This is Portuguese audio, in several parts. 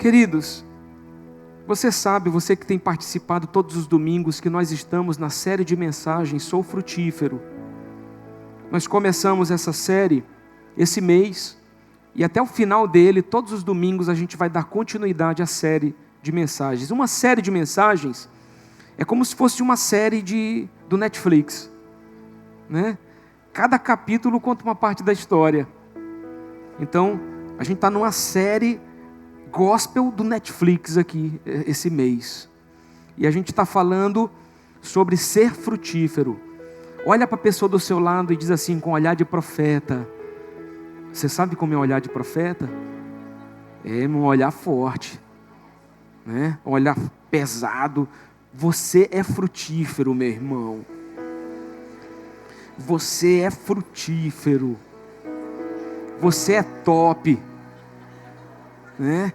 Queridos, você sabe, você que tem participado todos os domingos, que nós estamos na série de mensagens Sou Frutífero. Nós começamos essa série esse mês, e até o final dele, todos os domingos, a gente vai dar continuidade à série de mensagens. Uma série de mensagens é como se fosse uma série do Netflix, né? Cada capítulo conta uma parte da história. Então, a gente está numa série gospel do Netflix aqui, esse mês. E a gente está falando sobre ser frutífero. Olha para a pessoa do seu lado e diz assim, com um olhar de profeta. Você sabe como é um olhar de profeta? É um olhar forte, né? Um olhar pesado. Você é frutífero, meu irmão. Você é frutífero. Você é top, né?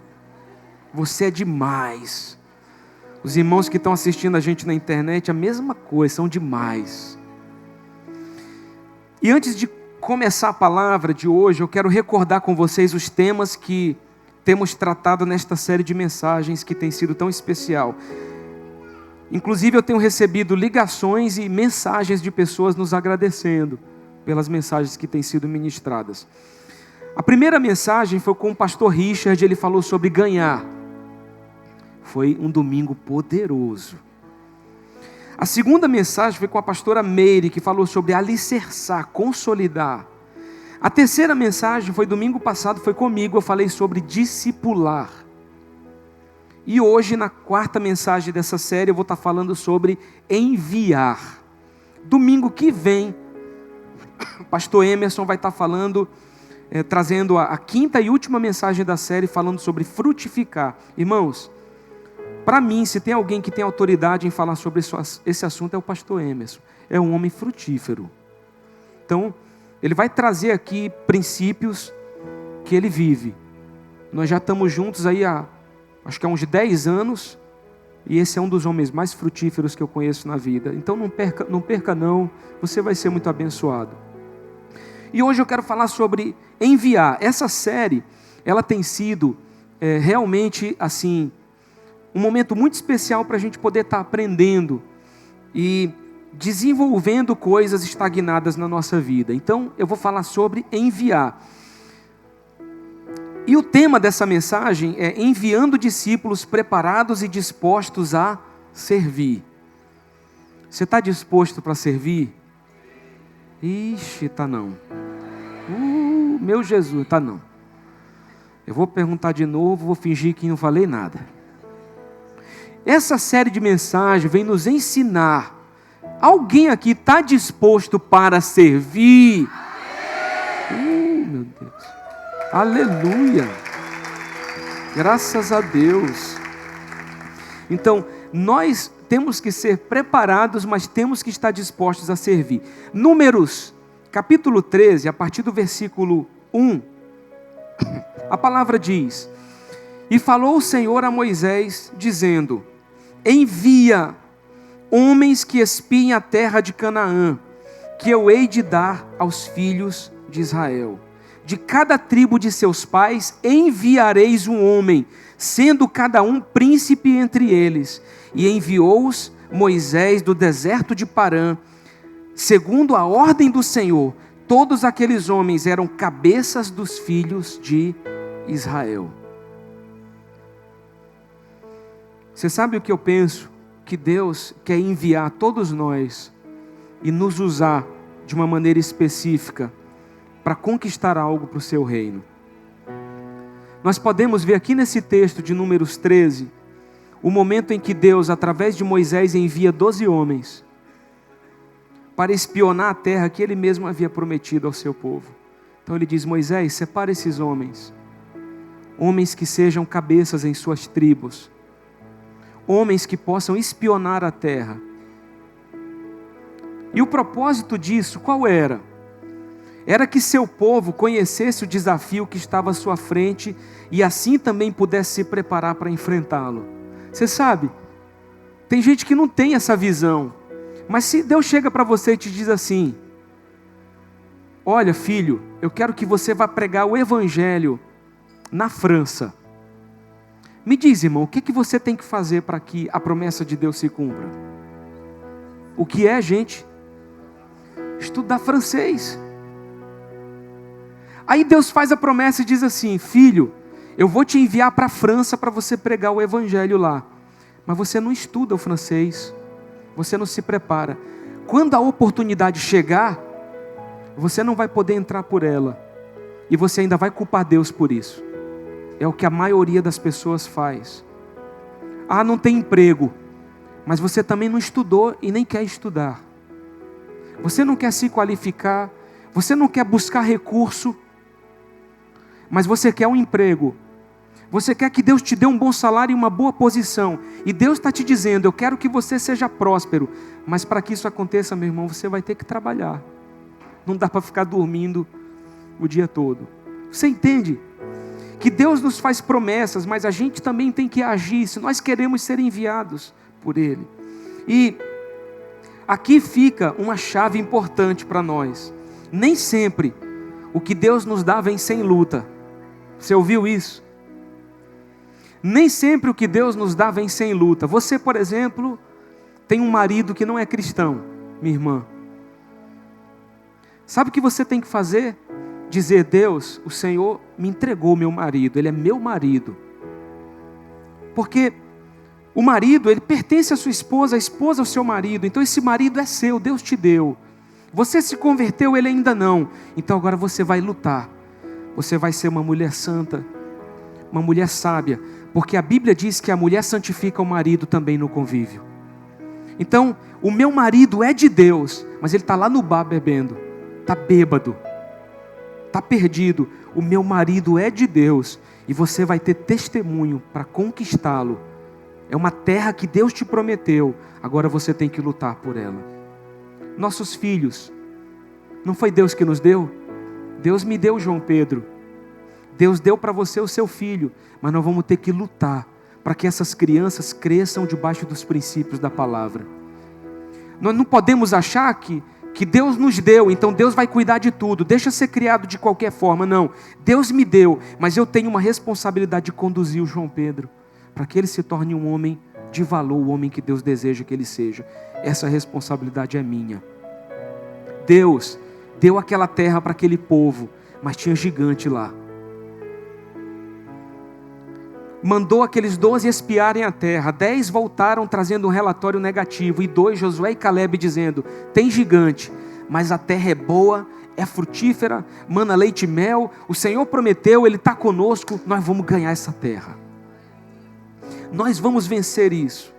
Você é demais. Os irmãos que estão assistindo a gente na internet, a mesma coisa, são demais. E antes de começar a palavra de hoje, eu quero recordar com vocês os temas que temos tratado nesta série de mensagens que tem sido tão especial. Inclusive eu tenho recebido ligações e mensagens de pessoas nos agradecendo pelas mensagens que têm sido ministradas. A primeira mensagem foi com o pastor Richard, ele falou sobre ganhar. Foi um domingo poderoso. A segunda mensagem foi com a pastora Meire, que falou sobre alicerçar, consolidar. A terceira mensagem foi domingo passado, foi comigo, eu falei sobre discipular. E hoje, na quarta mensagem dessa série, eu vou estar falando sobre enviar. Domingo que vem, o pastor Emerson vai estar falando, trazendo a quinta e última mensagem da série, falando sobre frutificar. Irmãos, para mim, se tem alguém que tem autoridade em falar sobre esse assunto, é o pastor Emerson. É um homem frutífero. Então, ele vai trazer aqui princípios que ele vive. Nós já estamos juntos aí acho que há uns 10 anos, e esse é um dos homens mais frutíferos que eu conheço na vida. Então não perca não, você vai ser muito abençoado. E hoje eu quero falar sobre enviar. Essa série, ela tem sido realmente assim, um momento muito especial para a gente poder estar aprendendo e desenvolvendo coisas estagnadas na nossa vida. Então eu vou falar sobre enviar. E o tema dessa mensagem é enviando discípulos preparados e dispostos a servir. Você está disposto para servir? Ixi, tá não. Meu Jesus, tá não. Eu vou perguntar de novo, vou fingir que não falei nada. Essa série de mensagens vem nos ensinar. Alguém aqui está disposto para servir? Meu Deus. Aleluia. Graças a Deus. Então, nós temos que ser preparados, mas temos que estar dispostos a servir. Números, capítulo 13, a partir do versículo 1, a palavra diz: E falou o Senhor a Moisés, dizendo: Envia homens que espiem a terra de Canaã, que eu hei de dar aos filhos de Israel. De cada tribo de seus pais enviareis um homem, sendo cada um príncipe entre eles. E enviou-os Moisés do deserto de Parã, segundo a ordem do Senhor. Todos aqueles homens eram cabeças dos filhos de Israel. Você sabe o que eu penso? Que Deus quer enviar todos nós e nos usar de uma maneira específica para conquistar algo para o seu reino. Nós podemos ver aqui nesse texto de Números 13, o momento em que Deus, através de Moisés, envia 12 homens para espionar a terra que Ele mesmo havia prometido ao seu povo. Então Ele diz: Moisés, separa esses homens, homens que sejam cabeças em suas tribos, homens que possam espionar a terra. E o propósito disso, qual era? Era que seu povo conhecesse o desafio que estava à sua frente e assim também pudesse se preparar para enfrentá-lo. Você sabe, tem gente que não tem essa visão, mas se Deus chega para você e te diz assim: olha filho, eu quero que você vá pregar o evangelho na França, Me diz, irmão, o que você tem que fazer para que a promessa de Deus se cumpra? O que é, gente? Estudar francês. Aí Deus faz a promessa e diz assim: filho, eu vou te enviar para a França para você pregar o evangelho lá. Mas você não estuda o francês, você não se prepara. Quando a oportunidade chegar, você não vai poder entrar por ela, e você ainda vai culpar Deus por isso. É o que a maioria das pessoas faz. Ah, não tem emprego, mas você também não estudou e nem quer estudar. Você não quer se qualificar, você não quer buscar recurso, mas você quer um emprego. Você quer que Deus te dê um bom salário e uma boa posição. E Deus está te dizendo: eu quero que você seja próspero. Mas para que isso aconteça, meu irmão, você vai ter que trabalhar. Não dá para ficar dormindo o dia todo. Você entende? Que Deus nos faz promessas, mas a gente também tem que agir, se nós queremos ser enviados por Ele. E aqui fica uma chave importante para nós. Nem sempre o que Deus nos dá vem sem luta. Você ouviu isso? Nem sempre o que Deus nos dá vem sem luta. Você, por exemplo, tem um marido que não é cristão, minha irmã. Sabe o que você tem que fazer? Dizer: Deus, o Senhor me entregou meu marido, ele é meu marido. Porque o marido, ele pertence à sua esposa, a esposa ao seu marido. Então esse marido é seu, Deus te deu. Você se converteu, ele ainda não. Então agora você vai lutar. Você vai ser uma mulher santa, uma mulher sábia. Porque a Bíblia diz que a mulher santifica o marido também no convívio. Então, o meu marido é de Deus, mas ele está lá no bar bebendo, está bêbado, está perdido. O meu marido é de Deus, e você vai ter testemunho para conquistá-lo. É uma terra que Deus te prometeu, agora você tem que lutar por ela. Nossos filhos, não foi Deus que nos deu? Deus me deu João Pedro. Deus deu para você o seu filho, mas nós vamos ter que lutar para que essas crianças cresçam debaixo dos princípios da palavra. Nós não podemos achar que Deus nos deu, então Deus vai cuidar de tudo, deixa ser criado de qualquer forma. Não, Deus me deu, mas eu tenho uma responsabilidade de conduzir o João Pedro, para que ele se torne um homem de valor, o homem que Deus deseja que ele seja. Essa responsabilidade é minha. Deus deu aquela terra para aquele povo, mas tinha gigante lá. Mandou aqueles 12 espiarem a terra. 10 voltaram trazendo um relatório negativo. E 2, Josué e Caleb, dizendo: tem gigante, mas a terra é boa, é frutífera, mana leite e mel. O Senhor prometeu, Ele está conosco. Nós vamos ganhar essa terra. Nós vamos vencer isso.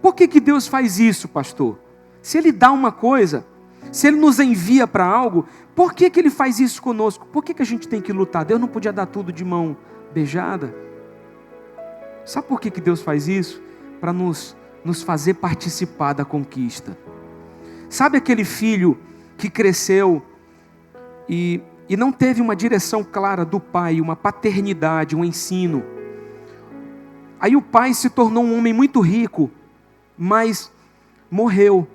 Por que Deus faz isso, pastor? Se Ele dá uma coisa, se Ele nos envia para algo, por que Ele faz isso conosco? Por que a gente tem que lutar? Deus não podia dar tudo de mão beijada? Sabe por que Deus faz isso? Para nos fazer participar da conquista. Sabe aquele filho que cresceu e não teve uma direção clara do pai, uma paternidade, um ensino? Aí o pai se tornou um homem muito rico, mas morreu,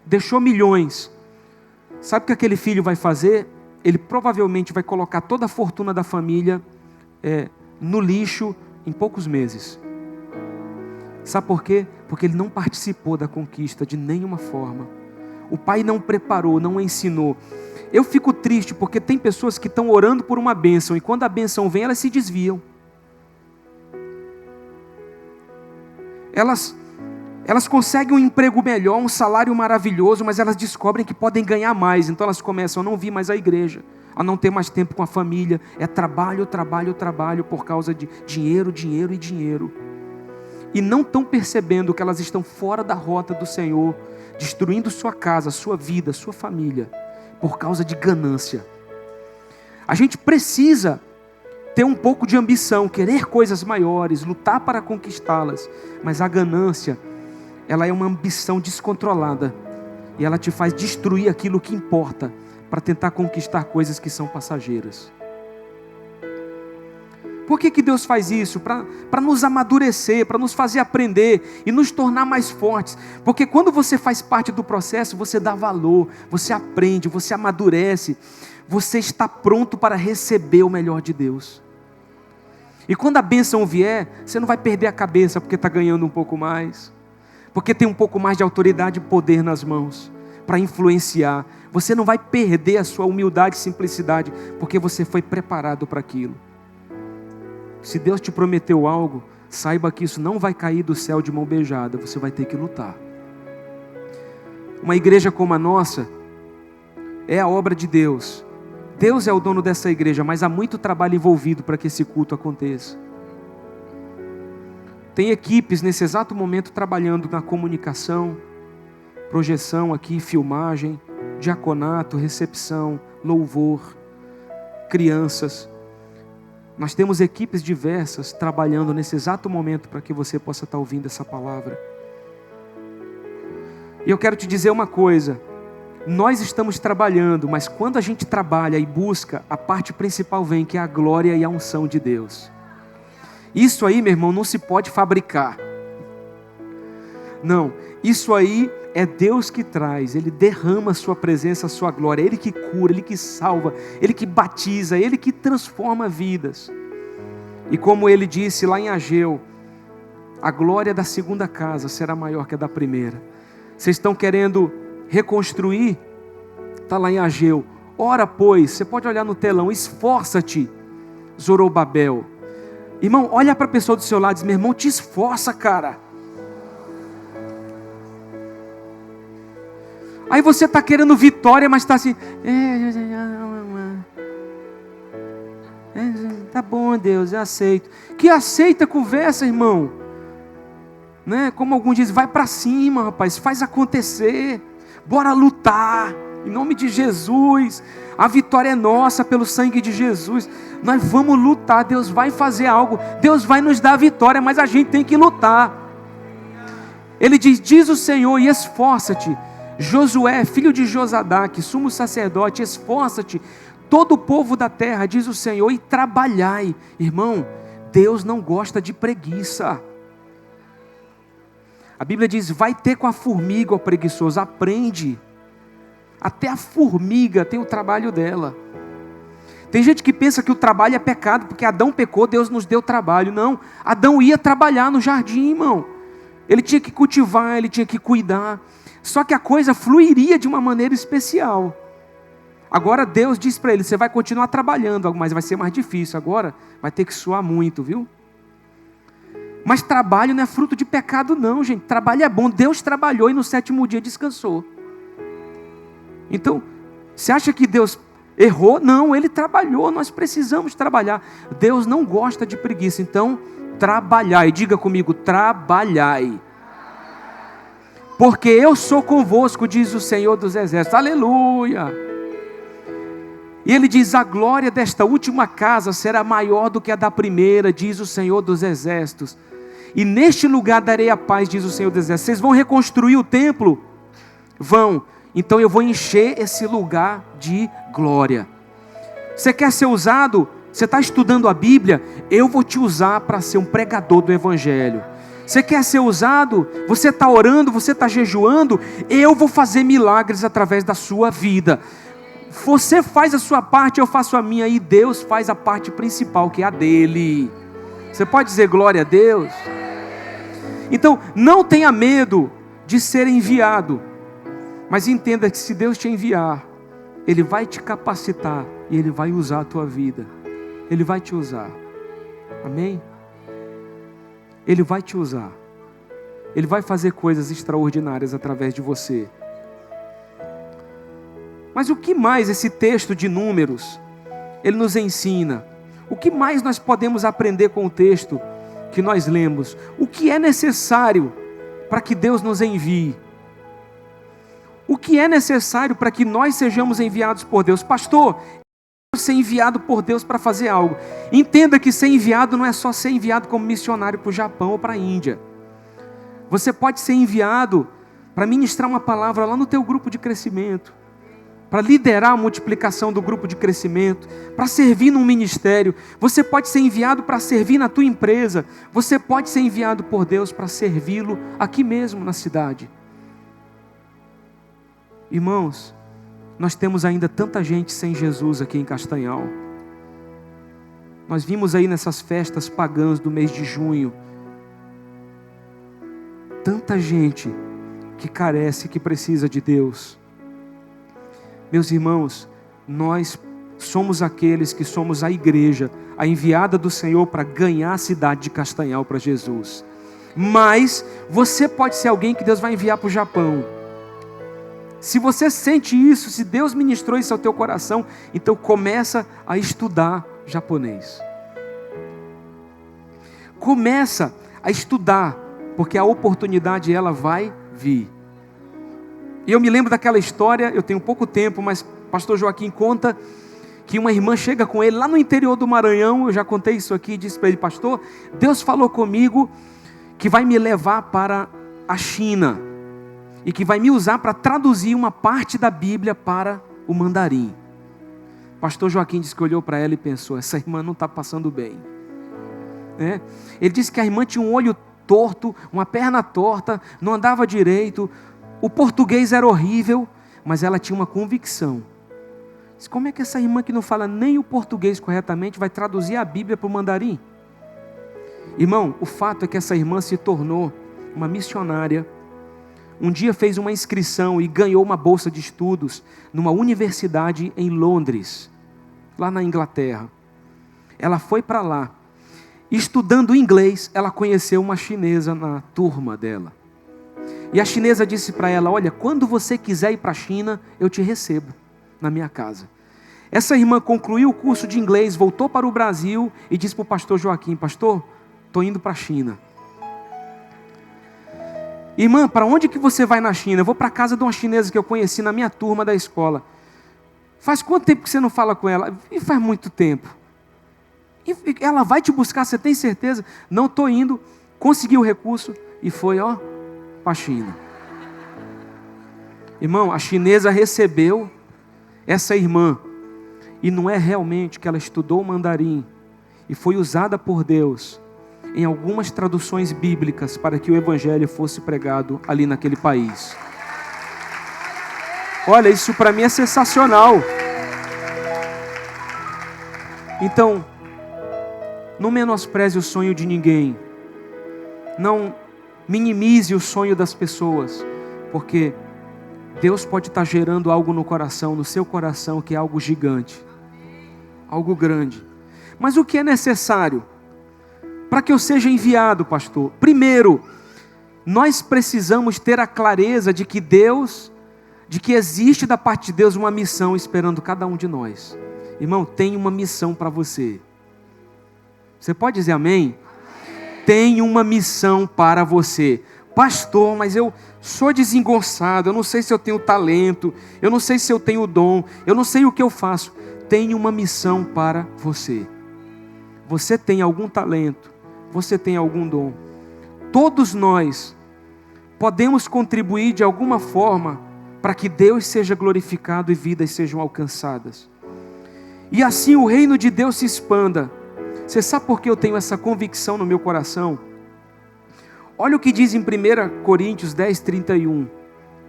deixou milhões. Sabe o que aquele filho vai fazer? Ele provavelmente vai colocar toda a fortuna da família no lixo, em poucos meses. Sabe por quê? Porque ele não participou da conquista de nenhuma forma. O pai não preparou, não ensinou. Eu fico triste porque tem pessoas que estão orando por uma bênção, e quando a bênção vem, elas se desviam. Elas conseguem um emprego melhor, um salário maravilhoso, mas elas descobrem que podem ganhar mais. Então elas começam a não vir mais à igreja, a não ter mais tempo com a família. É trabalho, trabalho, trabalho, por causa de dinheiro, dinheiro e dinheiro. E não estão percebendo que elas estão fora da rota do Senhor, destruindo sua casa, sua vida, sua família, por causa de ganância. A gente precisa ter um pouco de ambição, querer coisas maiores, lutar para conquistá-las. Mas a ganância, ela é uma ambição descontrolada, e ela te faz destruir aquilo que importa, para tentar conquistar coisas que são passageiras. Por que Deus faz isso? Para nos amadurecer, para nos fazer aprender e nos tornar mais fortes. Porque quando você faz parte do processo, você dá valor, você aprende, você amadurece, você está pronto para receber o melhor de Deus. E quando a bênção vier, você não vai perder a cabeça porque está ganhando um pouco mais, porque tem um pouco mais de autoridade e poder nas mãos para influenciar. Você não vai perder a sua humildade e simplicidade, porque você foi preparado para aquilo. Se Deus te prometeu algo, saiba que isso não vai cair do céu de mão beijada, você vai ter que lutar. Uma igreja como a nossa é a obra de Deus. Deus é o dono dessa igreja, mas há muito trabalho envolvido para que esse culto aconteça. Tem equipes nesse exato momento trabalhando na comunicação, projeção aqui, filmagem, diaconato, recepção, louvor, crianças. Nós temos equipes diversas trabalhando nesse exato momento para que você possa estar ouvindo essa palavra. E eu quero te dizer uma coisa: nós estamos trabalhando, mas quando a gente trabalha e busca, a parte principal vem, que é a glória e a unção de Deus. Isso aí, meu irmão, não se pode fabricar. Não, isso aí é Deus que traz. Ele derrama a sua presença, a sua glória. Ele que cura, Ele que salva, Ele que batiza, Ele que transforma vidas. E como Ele disse lá em Ageu, a glória da segunda casa será maior que a da primeira. Vocês estão querendo reconstruir? Está lá em Ageu. Ora, pois, você pode olhar no telão, esforça-te, Zorobabel. Irmão, olha para a pessoa do seu lado e diz: meu irmão, te esforça, cara. Aí você está querendo vitória, mas está assim: tá bom, Deus, eu aceito. Que aceita conversa, irmão? Né? Como alguns dizem, vai para cima, rapaz, faz acontecer. Bora lutar, em nome de Jesus. A vitória é nossa pelo sangue de Jesus. Nós vamos lutar, Deus vai fazer algo, Deus vai nos dar a vitória, mas a gente tem que lutar. Ele diz o Senhor, e esforça-te, Josué, filho de Josadaque, sumo sacerdote, esforça-te, todo o povo da terra, diz o Senhor, e trabalhai. Irmão, Deus não gosta de preguiça. A Bíblia diz: vai ter com a formiga, ó preguiçoso, aprende. Até a formiga tem o trabalho dela. Tem gente que pensa que o trabalho é pecado, porque Adão pecou, Deus nos deu trabalho. Não, Adão ia trabalhar no jardim, irmão. Ele tinha que cultivar, ele tinha que cuidar. Só que a coisa fluiria de uma maneira especial. Agora Deus diz para ele: você vai continuar trabalhando, mas vai ser mais difícil. Agora vai ter que suar muito, viu? Mas trabalho não é fruto de pecado não, gente. Trabalho é bom. Deus trabalhou e no 7º dia descansou. Então, você acha que Deus errou? Não, Ele trabalhou. Nós precisamos trabalhar. Deus não gosta de preguiça. Então, trabalhai. Diga comigo, trabalhai. Porque eu sou convosco, diz o Senhor dos Exércitos. Aleluia. E Ele diz: a glória desta última casa será maior do que a da primeira, diz o Senhor dos Exércitos. E neste lugar darei a paz, diz o Senhor dos Exércitos. Vocês vão reconstruir o templo? Vão. Então eu vou encher esse lugar de glória. Você quer ser usado? Você está estudando a Bíblia? Eu vou te usar para ser um pregador do Evangelho. Você quer ser usado? Você está orando, você está jejuando? Eu vou fazer milagres através da sua vida. Você faz a sua parte, eu faço a minha, e Deus faz a parte principal, que é a dele. Você pode dizer glória a Deus? Então, não tenha medo de ser enviado, mas entenda que se Deus te enviar, Ele vai te capacitar e Ele vai usar a tua vida. Ele vai te usar. Amém? Ele vai te usar. Ele vai fazer coisas extraordinárias através de você. Mas o que mais esse texto de Números, ele nos ensina? O que mais nós podemos aprender com o texto que nós lemos? O que é necessário para que Deus nos envie? O que é necessário para que nós sejamos enviados por Deus? Pastor, eu quero ser enviado por Deus para fazer algo. Entenda que ser enviado não é só ser enviado como missionário para o Japão ou para a Índia. Você pode ser enviado para ministrar uma palavra lá no teu grupo de crescimento, para liderar a multiplicação do grupo de crescimento, para servir num ministério. Você pode ser enviado para servir na tua empresa. Você pode ser enviado por Deus para servi-lo aqui mesmo na cidade. Irmãos, nós temos ainda tanta gente sem Jesus aqui em Castanhal. Nós vimos aí nessas festas pagãs do mês de junho, tanta gente que carece, que precisa de Deus. Meus irmãos, nós somos aqueles que somos a igreja, a enviada do Senhor para ganhar a cidade de Castanhal para Jesus. Mas você pode ser alguém que Deus vai enviar para o Japão. Se você sente isso, se Deus ministrou isso ao teu coração, então começa a estudar japonês. Começa a estudar, porque a oportunidade ela vai vir. E eu me lembro daquela história, eu tenho pouco tempo, mas pastor Joaquim conta que uma irmã chega com ele lá no interior do Maranhão. Eu já contei isso aqui, disse para ele: pastor, Deus falou comigo que vai me levar para a China e que vai me usar para traduzir uma parte da Bíblia para o mandarim. Pastor Joaquim disse que olhou para ela e pensou: essa irmã não está passando bem. Ele disse que a irmã tinha um olho torto, uma perna torta, não andava direito, o português era horrível, mas ela tinha uma convicção. Disse: como é que essa irmã que não fala nem o português corretamente vai traduzir a Bíblia para o mandarim? Irmão, o fato é que essa irmã se tornou uma missionária. Um dia fez uma inscrição e ganhou uma bolsa de estudos numa universidade em Londres, lá na Inglaterra. Ela foi para lá. Estudando inglês, ela conheceu uma chinesa na turma dela. E a chinesa disse para ela: olha, quando você quiser ir para a China, eu te recebo na minha casa. Essa irmã concluiu o curso de inglês, voltou para o Brasil e disse para o pastor Joaquim: pastor, estou indo para a China. Irmã, para onde que você vai na China? Eu vou para a casa de uma chinesa que eu conheci na minha turma da escola. Faz quanto tempo que você não fala com ela? E faz muito tempo. E ela vai te buscar, você tem certeza? Não, estou indo. Conseguiu o recurso e foi, para a China. Irmão, a chinesa recebeu essa irmã. E não é realmente que ela estudou o mandarim e foi usada por Deus em algumas traduções bíblicas para que o evangelho fosse pregado ali naquele país. Olha, isso para mim é sensacional. Então, não menospreze o sonho de ninguém. Não minimize o sonho das pessoas, porque Deus pode estar gerando algo no coração, no seu coração, que é algo gigante, algo grande. Mas o que é necessário para que eu seja enviado, pastor? Primeiro, nós precisamos ter a clareza de que existe da parte de Deus uma missão esperando cada um de nós. Irmão, tem uma missão para você. Você pode dizer amém? Tem uma missão para você. Pastor, mas eu sou desengonçado, eu não sei se eu tenho talento, eu não sei se eu tenho dom, eu não sei o que eu faço. Tem uma missão para você. Você tem algum talento, você tem algum dom. Todos nós podemos contribuir de alguma forma para que Deus seja glorificado e vidas sejam alcançadas. E assim o reino de Deus se expanda. Você sabe por que eu tenho essa convicção no meu coração? Olha o que diz em 1 Coríntios 10, 31.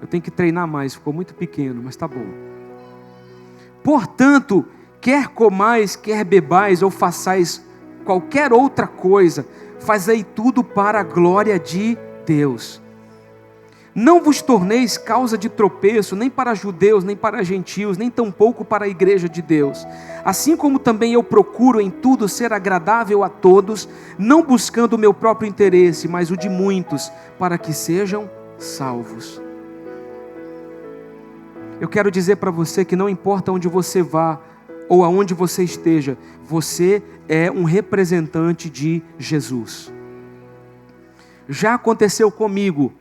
Eu tenho que treinar mais, ficou muito pequeno, mas tá bom. Portanto, quer comais, quer bebais, ou façais qualquer outra coisa, fazei tudo para a glória de Deus. Não vos torneis causa de tropeço, nem para judeus, nem para gentios, nem tampouco para a igreja de Deus. Assim como também eu procuro em tudo ser agradável a todos, não buscando o meu próprio interesse, mas o de muitos, para que sejam salvos. Eu quero dizer para você que não importa onde você vá, ou aonde você esteja, você é um representante de Jesus. Já aconteceu comigo.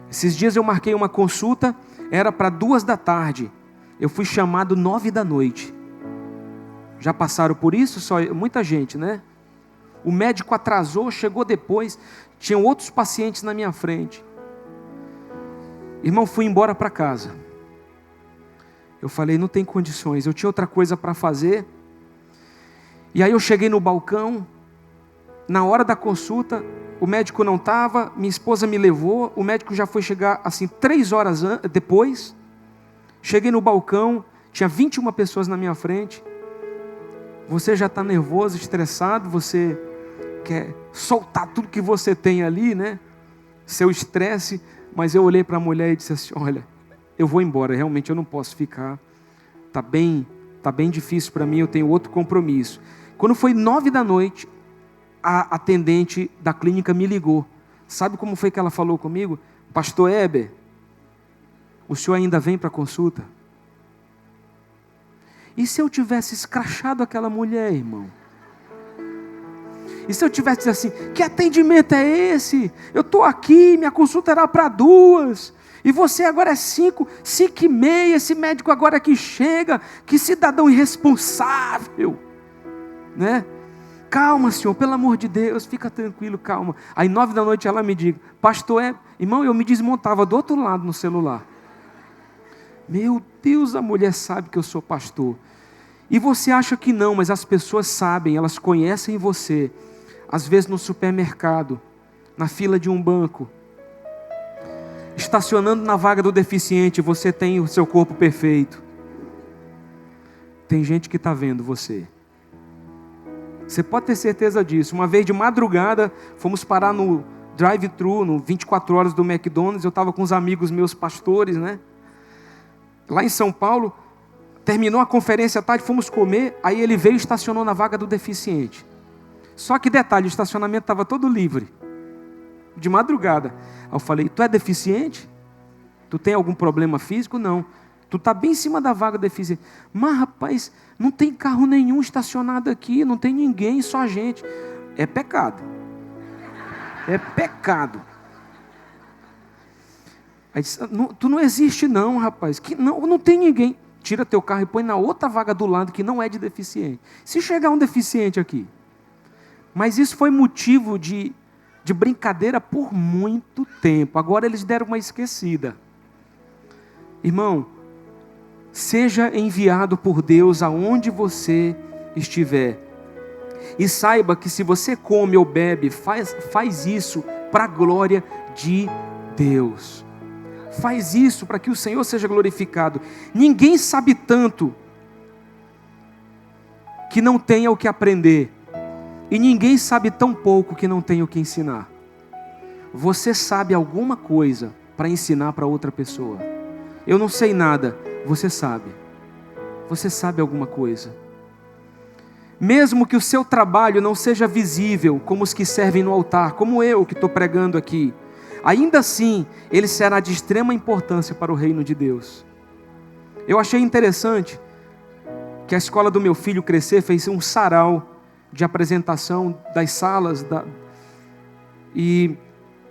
Esses dias eu marquei uma consulta, era para 14h. Eu fui chamado 21h. Já passaram por isso? Muita gente, né? O médico atrasou, chegou depois, tinham outros pacientes na minha frente. Irmão, fui embora para casa. Eu falei, não tem condições, eu tinha outra coisa para fazer. E aí eu cheguei no balcão, na hora da consulta, o médico não estava, minha esposa me levou, o médico já foi chegar assim 3 horas depois. Cheguei no balcão, tinha 21 pessoas na minha frente. Você já está nervoso, estressado, você quer soltar tudo que você tem ali, né? Seu estresse. Mas eu olhei para a mulher e disse assim: olha, eu vou embora, realmente eu não posso ficar. Tá bem difícil para mim, eu tenho outro compromisso. Quando foi 9 da noite, a atendente da clínica me ligou. Sabe como foi que ela falou comigo? Pastor Heber, o senhor ainda vem para a consulta? E se eu tivesse escrachado aquela mulher, irmão? E se eu tivesse dito assim: que atendimento é esse? Eu estou aqui, minha consulta era para 2. E você agora é 5h30, esse médico agora que chega, que cidadão irresponsável, né? Calma, senhor, pelo amor de Deus, fica tranquilo, calma. Aí 9 da noite ela me diz: pastor, irmão, eu me desmontava do outro lado no celular. Meu Deus, a mulher sabe que eu sou pastor. E você acha que não, mas as pessoas sabem, elas conhecem você. Às vezes no supermercado, na fila de um banco, estacionando na vaga do deficiente, você tem o seu corpo perfeito. Tem gente que está vendo você. Você pode ter certeza disso. Uma vez de madrugada, fomos parar no drive-thru, no 24 horas do McDonald's. Eu estava com uns amigos meus pastores, né? Lá em São Paulo, terminou a conferência à tarde, fomos comer. Aí ele veio e estacionou na vaga do deficiente. Só que detalhe, o estacionamento estava todo livre. De madrugada. Aí eu falei: tu é deficiente? Tu tem algum problema físico? Não. Tu está bem em cima da vaga deficiente. Mas rapaz, não tem carro nenhum estacionado aqui, não tem ninguém, só a gente. É pecado. É pecado. Aí disse: tu não existe não, rapaz. Que não tem ninguém. Tira teu carro e põe na outra vaga do lado que não é de deficiente. Se chegar um deficiente aqui. Mas isso foi motivo de brincadeira por muito tempo. Agora eles deram uma esquecida. Irmão, seja enviado por Deus aonde você estiver. E saiba que se você come ou bebe, faz isso para a glória de Deus. Faz isso para que o Senhor seja glorificado. Ninguém sabe tanto que não tenha o que aprender. E ninguém sabe tão pouco que não tenha o que ensinar. Você sabe alguma coisa para ensinar para outra pessoa. Eu não sei nada, você sabe. Você sabe alguma coisa. Mesmo que o seu trabalho não seja visível, como os que servem no altar, como eu que estou pregando aqui, ainda assim, ele será de extrema importância para o reino de Deus. Eu achei interessante que a escola do meu filho Crescer fez um sarau de apresentação das salas, e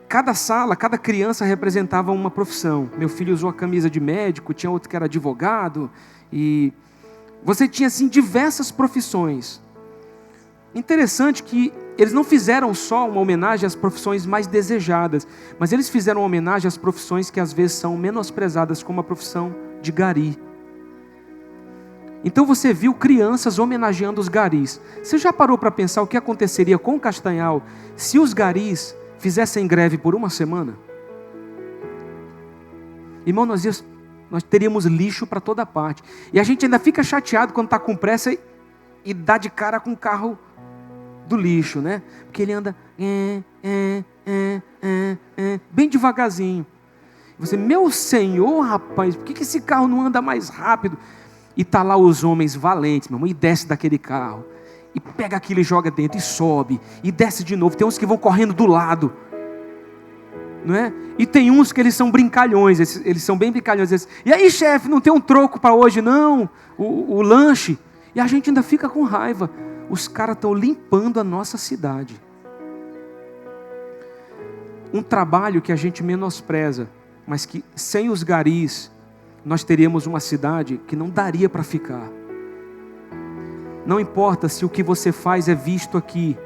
cada sala, cada criança representava uma profissão. Meu filho usou a camisa de médico, tinha outro que era advogado, e você tinha assim diversas profissões. Interessante que eles não fizeram só uma homenagem às profissões mais desejadas, mas eles fizeram uma homenagem às profissões que às vezes são menosprezadas, como a profissão de gari. Então você viu crianças homenageando os garis. Você já parou para pensar o que aconteceria com o Castanhal se os garis fizessem greve por uma semana? Irmão, nós teríamos lixo para toda parte. E a gente ainda fica chateado quando está com pressa e dá de cara com o carro do lixo, né? Porque ele anda bem devagarzinho. Você: meu Senhor, rapaz, por que esse carro não anda mais rápido? E tá lá os homens valentes, meu irmão, e desce daquele carro, e pega aquilo e joga dentro, e sobe, e desce de novo. Tem uns que vão correndo do lado, não é? E tem uns que eles são brincalhões, eles são bem brincalhões. E aí, chefe, não tem um troco para hoje não? O lanche. E a gente ainda fica com raiva. Os caras estão limpando a nossa cidade. Um trabalho que a gente menospreza, mas que sem os garis, nós teríamos uma cidade que não daria para ficar. Não importa se o que você faz é visto aqui,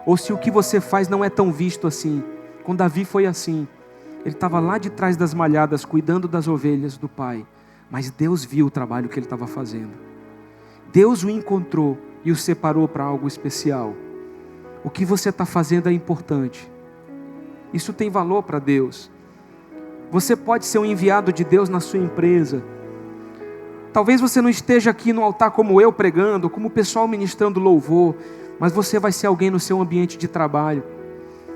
ou se o que você faz não é tão visto assim. Com Davi foi assim. Ele estava lá de trás das malhadas, cuidando das ovelhas do pai. Mas Deus viu o trabalho que ele estava fazendo. Deus o encontrou e o separou para algo especial. O que você está fazendo é importante. Isso tem valor para Deus. Você pode ser um enviado de Deus na sua empresa. Talvez você não esteja aqui no altar como eu pregando, como o pessoal ministrando louvor, mas você vai ser alguém no seu ambiente de trabalho.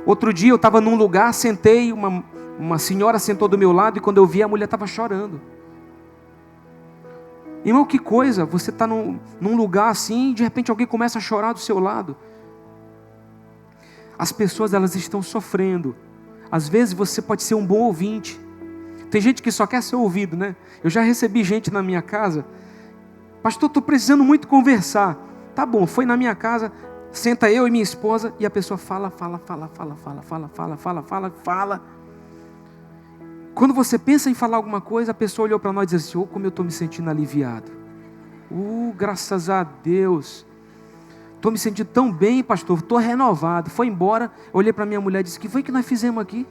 Outro dia eu estava num lugar, sentei, uma senhora sentou do meu lado e quando eu vi a mulher estava chorando. Irmão, que coisa, você está num lugar assim e de repente alguém começa a chorar do seu lado. As pessoas, elas estão sofrendo. Às vezes você pode ser um bom ouvinte. Tem gente que só quer ser ouvido, né? Eu já recebi gente na minha casa. Pastor, estou precisando muito conversar. Tá bom, foi na minha casa, senta eu e minha esposa e a pessoa fala. Quando você pensa em falar alguma coisa, a pessoa olhou para nós e disse assim: oh, como eu estou me sentindo aliviado. Graças a Deus. Estou me sentindo tão bem, pastor, estou renovado. Foi embora, olhei para minha mulher e disse: o que foi que nós fizemos aqui?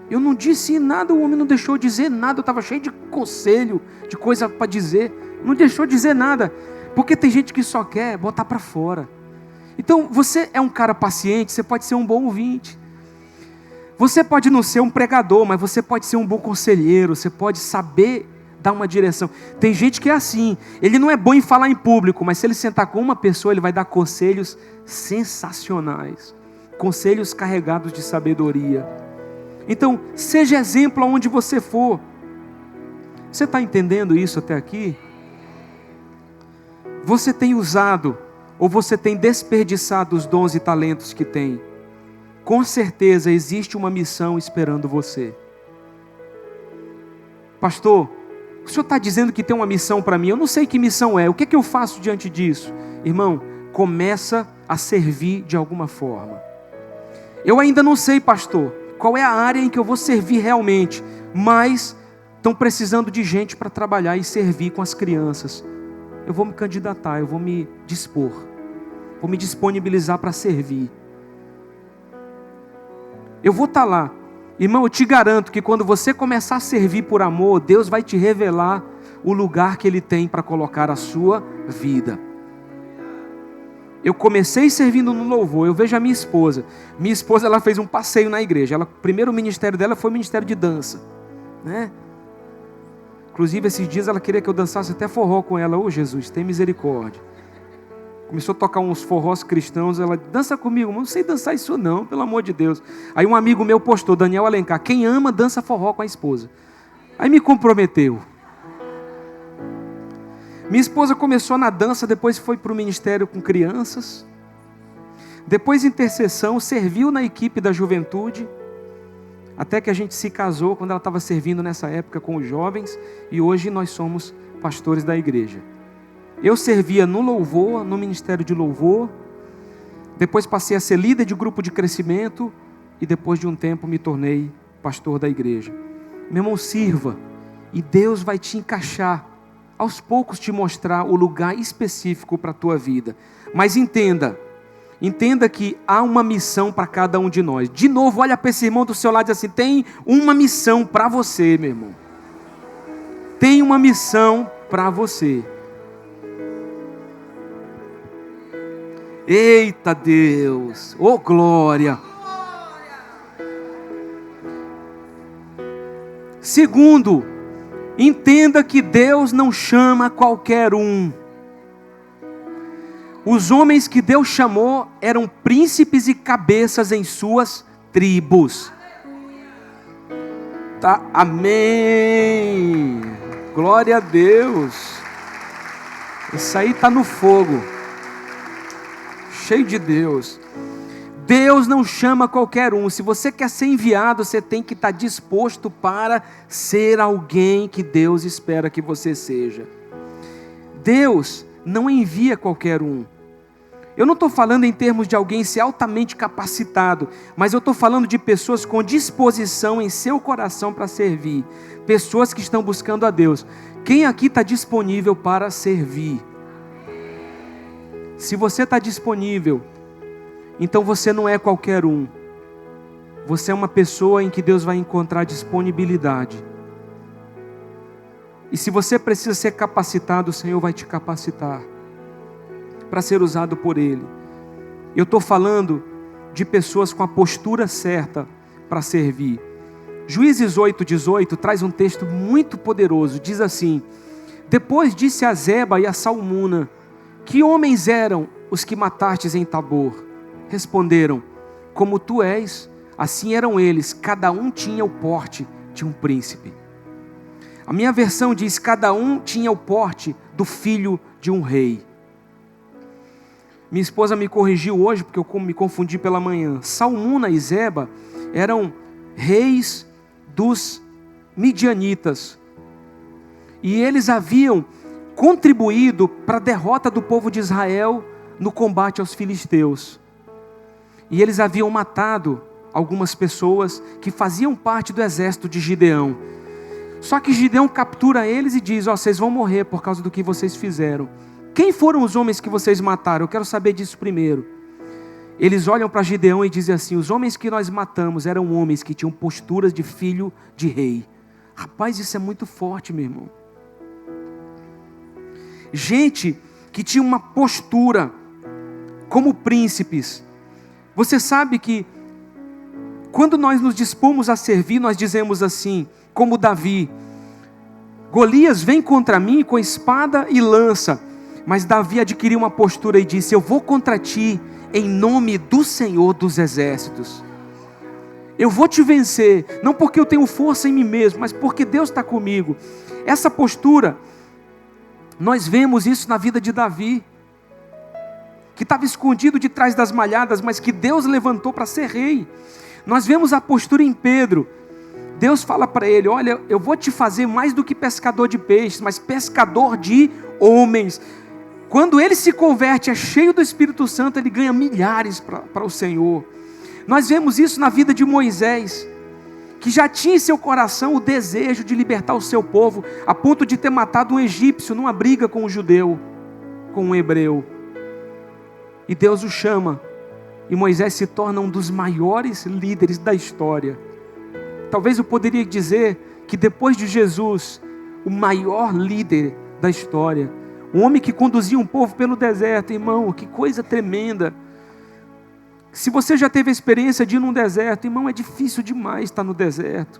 Eu não disse nada, o homem não deixou dizer nada. Eu estava cheio de conselho, de coisa para dizer. Não deixou dizer nada. Porque tem gente que só quer botar para fora. Então, você é um cara paciente, você pode ser um bom ouvinte. Você pode não ser um pregador, mas você pode ser um bom conselheiro. Você pode saber dar uma direção. Tem gente que é assim. Ele não é bom em falar em público, mas se ele sentar com uma pessoa, ele vai dar conselhos sensacionais. Conselhos carregados de sabedoria. Então, seja exemplo aonde você for. Você está entendendo isso até aqui? Você tem usado ou você tem desperdiçado os dons e talentos que tem? Com certeza existe uma missão esperando você. Pastor, o senhor está dizendo que tem uma missão para mim? Eu não sei que missão é. O que é que eu faço diante disso? Irmão, começa a servir de alguma forma. Eu ainda não sei, pastor, qual é a área em que eu vou servir realmente, mas estão precisando de gente para trabalhar e servir com as crianças. Eu vou me candidatar, eu vou me dispor, vou me disponibilizar para servir. Eu vou estar lá. Irmão, eu te garanto que quando você começar a servir por amor, Deus vai te revelar o lugar que Ele tem para colocar a sua vida. Eu comecei servindo no louvor, eu vejo a minha esposa. Minha esposa, ela fez um passeio na igreja. O primeiro ministério dela foi o ministério de dança, né? Inclusive, esses dias ela queria que eu dançasse até forró com ela. Ô Jesus, tem misericórdia. Começou a tocar uns forrós cristãos. Ela: dança comigo. Não sei dançar isso não, pelo amor de Deus. Aí um amigo meu postou, Daniel Alencar: quem ama, dança forró com a esposa. Aí me comprometeu. Minha esposa começou na dança, depois foi para o ministério com crianças. Depois intercessão, serviu na equipe da juventude. Até que a gente se casou, quando ela estava servindo nessa época com os jovens. E hoje nós somos pastores da igreja. Eu servia no louvor, no ministério de louvor. Depois passei a ser líder de grupo de crescimento. E depois de um tempo me tornei pastor da igreja. Meu irmão, sirva. E Deus vai te encaixar, aos poucos te mostrar o lugar específico para a tua vida. Mas entenda que há uma missão para cada um de nós. De novo, olha para esse irmão do seu lado e diz assim: tem uma missão para você, meu irmão. Tem uma missão para você. Eita Deus, oh glória. Segundo, entenda que Deus não chama qualquer um. Os homens que Deus chamou eram príncipes e cabeças em suas tribos. Tá? Amém. Glória a Deus. Isso aí está no fogo. Cheio de Deus. Deus não chama qualquer um. Se você quer ser enviado, você tem que estar disposto para ser alguém que Deus espera que você seja. Deus não envia qualquer um. Eu não estou falando em termos de alguém ser altamente capacitado, mas eu estou falando de pessoas com disposição em seu coração para servir. Pessoas que estão buscando a Deus. Quem aqui está disponível para servir? Se você está disponível, então você não é qualquer um. Você é uma pessoa em que Deus vai encontrar disponibilidade. E se você precisa ser capacitado, o Senhor vai te capacitar para ser usado por Ele. Eu estou falando de pessoas com a postura certa para servir. Juízes 8:18 traz um texto muito poderoso. Diz assim: depois disse a Zeba e a Salmuna: que homens eram os que matastes em Tabor? Responderam: como tu és, assim eram eles, cada um tinha o porte de um príncipe. A minha versão diz: cada um tinha o porte do filho de um rei. Minha esposa me corrigiu hoje, porque eu me confundi pela manhã. Salmuna e Zeba eram reis dos midianitas, e eles haviam contribuído para a derrota do povo de Israel no combate aos filisteus. E eles haviam matado algumas pessoas que faziam parte do exército de Gideão. Só que Gideão captura eles e diz: vocês vão morrer por causa do que vocês fizeram. Quem foram os homens que vocês mataram? Eu quero saber disso primeiro. Eles olham para Gideão e dizem assim: os homens que nós matamos eram homens que tinham posturas de filho de rei. Rapaz, isso é muito forte, meu irmão. Gente que tinha uma postura como príncipes. Você sabe que quando nós nos dispomos a servir, nós dizemos assim, como Davi: Golias vem contra mim com espada e lança, mas Davi adquiriu uma postura e disse: eu vou contra ti em nome do Senhor dos exércitos. Eu vou te vencer, não porque eu tenho força em mim mesmo, mas porque Deus está comigo. Essa postura, nós vemos isso na vida de Davi, que estava escondido de trás das malhadas, mas que Deus levantou para ser rei. Nós vemos a postura em Pedro. Deus fala para ele: olha, eu vou te fazer mais do que pescador de peixes, mas pescador de homens. Quando ele se converte, é cheio do Espírito Santo, ele ganha milhares para o Senhor. Nós vemos isso na vida de Moisés, que já tinha em seu coração o desejo de libertar o seu povo, a ponto de ter matado um egípcio numa briga com um judeu, com um hebreu. E Deus o chama, e Moisés se torna um dos maiores líderes da história. Talvez eu poderia dizer que depois de Jesus, o maior líder da história. Um homem que conduzia um povo pelo deserto. Irmão, que coisa tremenda. Se você já teve a experiência de ir num deserto, irmão, é difícil demais estar no deserto.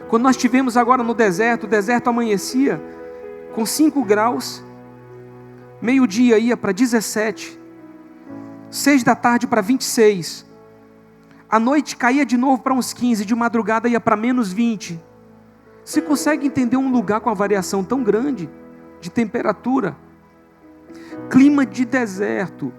Quando nós estivemos agora no deserto, o deserto amanhecia com 5 graus, meio-dia ia para 17, 6 da tarde para 26, à noite caía de novo para uns 15, de madrugada ia para menos 20. Você consegue entender um lugar com a variação tão grande de temperatura? Clima de deserto.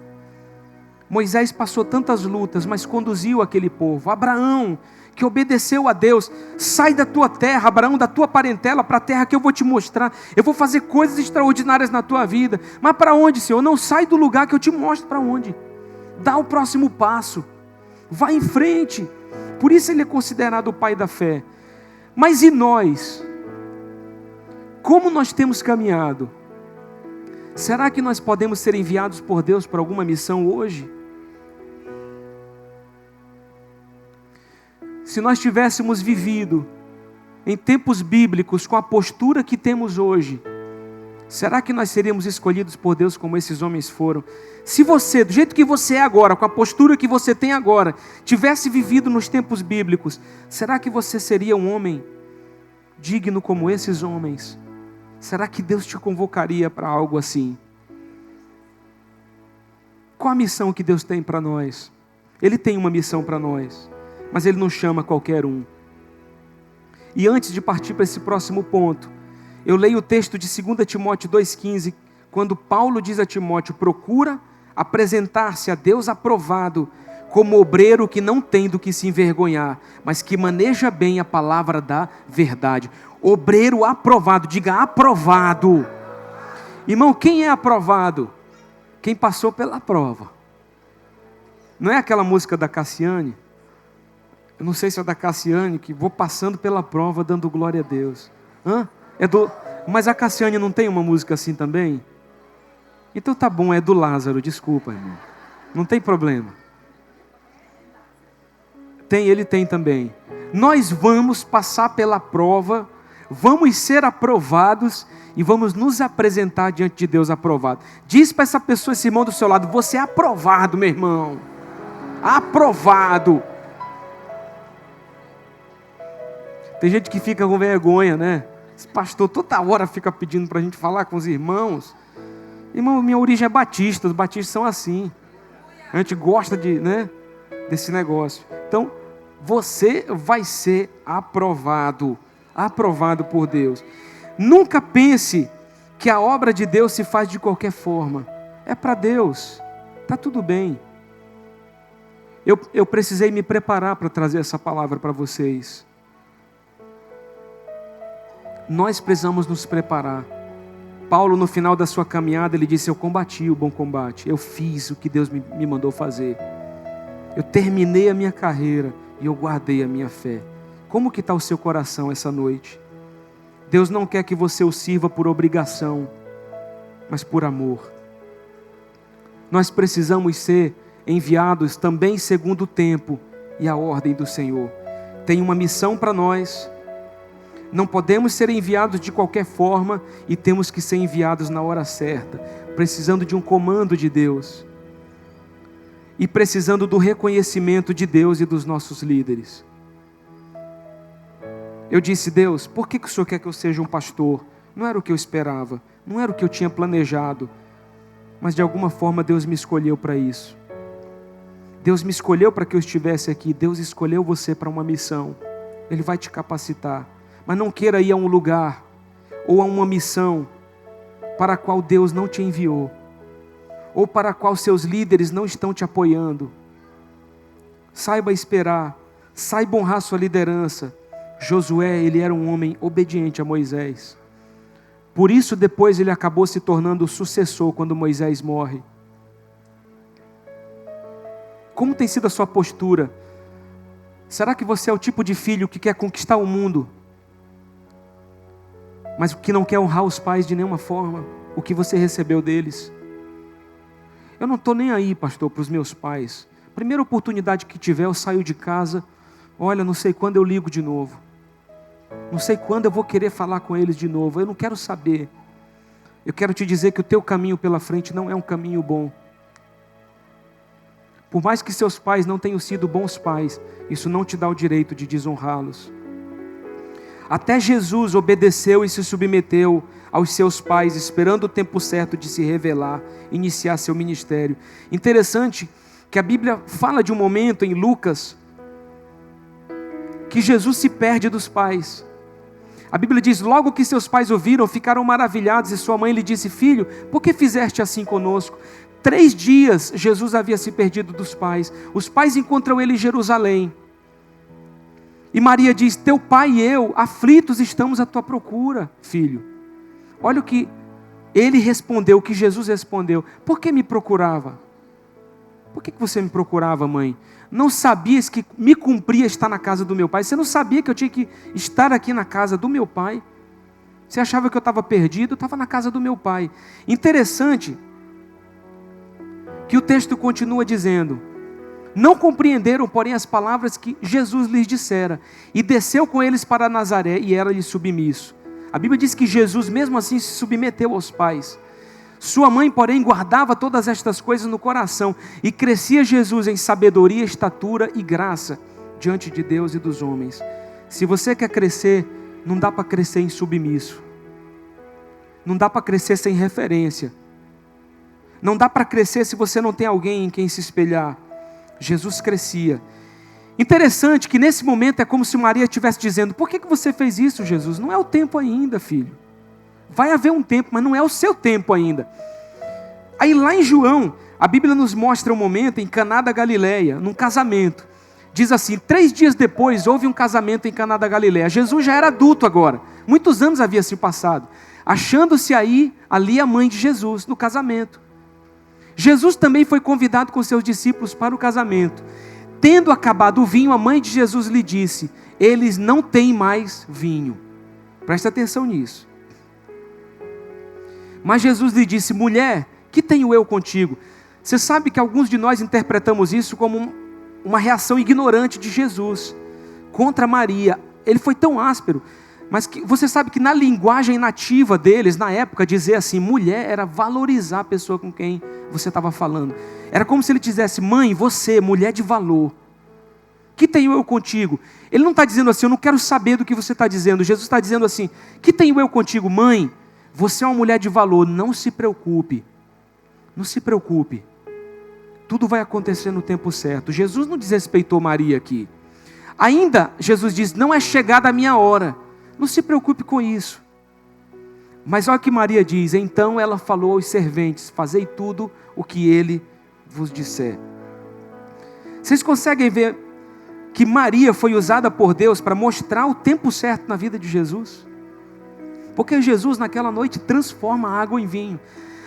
Moisés passou tantas lutas, mas conduziu aquele povo. Abraão, que obedeceu a Deus: sai da tua terra, Abraão, da tua parentela, para a terra que eu vou te mostrar. Eu vou fazer coisas extraordinárias na tua vida. Mas para onde, Senhor? Não sai do lugar que eu te mostro para onde. Dá o próximo passo. Vai em frente. Por isso ele é considerado o pai da fé. Mas e nós? Como nós temos caminhado? Será que nós podemos ser enviados por Deus para alguma missão hoje? Se nós tivéssemos vivido em tempos bíblicos com a postura que temos hoje, será que nós seríamos escolhidos por Deus como esses homens foram? Se você, do jeito que você é agora, com a postura que você tem agora, tivesse vivido nos tempos bíblicos, será que você seria um homem digno como esses homens? Será que Deus te convocaria para algo assim? Qual a missão que Deus tem para nós? Ele tem uma missão para nós, mas Ele não chama qualquer um. E antes de partir para esse próximo ponto, eu leio o texto de 2 Timóteo 2,15, quando Paulo diz a Timóteo: procura apresentar-se a Deus aprovado, como obreiro que não tem do que se envergonhar, mas que maneja bem a palavra da verdade. Obreiro aprovado, diga aprovado. Irmão, quem é aprovado? Quem passou pela prova. Não é aquela música da Cassiane? Eu não sei se é da Cassiane, que vou passando pela prova dando glória a Deus. Mas a Cassiane não tem uma música assim também? Então tá bom, é do Lázaro, desculpa, irmão. Não tem problema. Ele tem também. Nós vamos passar pela prova, vamos ser aprovados e vamos nos apresentar diante de Deus aprovado. Diz para essa pessoa, esse irmão do seu lado: você é aprovado, meu irmão. Aprovado. Tem gente que fica com vergonha, né? Esse pastor toda hora fica pedindo para a gente falar com os irmãos. Irmão, minha origem é batista, os batistas são assim. A gente gosta desse negócio. Então, você vai ser aprovado por Deus. Nunca pense que a obra de Deus se faz de qualquer forma. É para Deus, está tudo bem. Eu precisei me preparar para trazer essa palavra para vocês. Nós precisamos nos preparar. Paulo, no final da sua caminhada, ele disse: eu combati o bom combate, eu fiz o que Deus me mandou fazer, eu terminei a minha carreira e eu guardei a minha fé. Como que está o seu coração essa noite? Deus não quer que você o sirva por obrigação, mas por amor. Nós precisamos ser enviados também segundo o tempo e a ordem do Senhor. Tem uma missão para nós. Não podemos ser enviados de qualquer forma e temos que ser enviados na hora certa, precisando de um comando de Deus e precisando do reconhecimento de Deus e dos nossos líderes. Eu disse: Deus, por que o Senhor quer que eu seja um pastor? Não era o que eu esperava, não era o que eu tinha planejado, mas de alguma forma Deus me escolheu para isso. Deus me escolheu para que eu estivesse aqui. Deus escolheu você para uma missão. Ele vai te capacitar. Mas não queira ir a um lugar ou a uma missão para a qual Deus não te enviou, ou para a qual seus líderes não estão te apoiando. Saiba esperar, saiba honrar sua liderança. Josué, ele era um homem obediente a Moisés. Por isso depois ele acabou se tornando o sucessor quando Moisés morre. Como tem sido a sua postura? Será que você é o tipo de filho que quer conquistar o mundo, mas que não quer honrar os pais de nenhuma forma, o que você recebeu deles? Eu não estou nem aí, pastor, para os meus pais. Primeira oportunidade que tiver, eu saio de casa. Olha, não sei quando eu ligo de novo. Não sei quando eu vou querer falar com eles de novo. Eu não quero saber. Eu quero te dizer que o teu caminho pela frente não é um caminho bom. Por mais que seus pais não tenham sido bons pais, isso não te dá o direito de desonrá-los. Até Jesus obedeceu e se submeteu aos seus pais, esperando o tempo certo de se revelar, iniciar seu ministério. Interessante que a Bíblia fala de um momento em Lucas que Jesus se perde dos pais. A Bíblia diz: logo que seus pais ouviram, ficaram maravilhados, e sua mãe lhe disse: filho, por que fizeste assim conosco? 3 dias Jesus havia se perdido dos pais. Os pais encontram ele em Jerusalém. E Maria diz: teu pai e eu, aflitos, estamos à tua procura, filho. Olha o que ele respondeu, o que Jesus respondeu: por que me procurava? Por que você me procurava, mãe? Não sabias que me cumpria estar na casa do meu pai? Você não sabia que eu tinha que estar aqui na casa do meu pai? Você achava que eu estava perdido? Eu estava na casa do meu pai. Interessante que o texto continua dizendo: não compreenderam, porém, as palavras que Jesus lhes dissera, e desceu com eles para Nazaré, e era-lhe submisso. A Bíblia diz que Jesus, mesmo assim, se submeteu aos pais. Sua mãe, porém, guardava todas estas coisas no coração, e crescia Jesus em sabedoria, estatura e graça, diante de Deus e dos homens. Se você quer crescer, não dá para crescer em submisso. Não dá para crescer sem referência. Não dá para crescer se você não tem alguém em quem se espelhar. Jesus crescia. Interessante que nesse momento é como se Maria estivesse dizendo: por que você fez isso, Jesus? Não é o tempo ainda, filho. Vai haver um tempo, mas não é o seu tempo ainda. Aí lá em João, a Bíblia nos mostra um momento em Caná da Galileia, num casamento. Diz assim: 3 dias depois houve um casamento em Caná da Galileia. Jesus já era adulto agora, muitos anos havia se passado, achando-se ali a mãe de Jesus no casamento. Jesus também foi convidado com seus discípulos para o casamento. Tendo acabado o vinho, a mãe de Jesus lhe disse: eles não têm mais vinho. Presta atenção nisso. Mas Jesus lhe disse: mulher, que tenho eu contigo? Você sabe que alguns de nós interpretamos isso como uma reação ignorante de Jesus contra Maria. Ele foi tão áspero, mas você sabe que na linguagem nativa deles, na época, dizer assim, mulher, era valorizar a pessoa com quem você estava falando. Era como se ele dissesse: mãe, você, mulher de valor. Que tenho eu contigo? Ele não está dizendo assim, eu não quero saber do que você está dizendo. Jesus está dizendo assim, que tenho eu contigo? Mãe, você é uma mulher de valor, não se preocupe. Não se preocupe. Tudo vai acontecer no tempo certo. Jesus não desrespeitou Maria aqui. Ainda, Jesus diz, não é chegada a minha hora. Não se preocupe com isso. Mas olha o que Maria diz, então ela falou aos serventes, fazei tudo o que ele vos disser. Vocês conseguem ver que Maria foi usada por Deus para mostrar o tempo certo na vida de Jesus? Porque Jesus naquela noite transforma a água em vinho.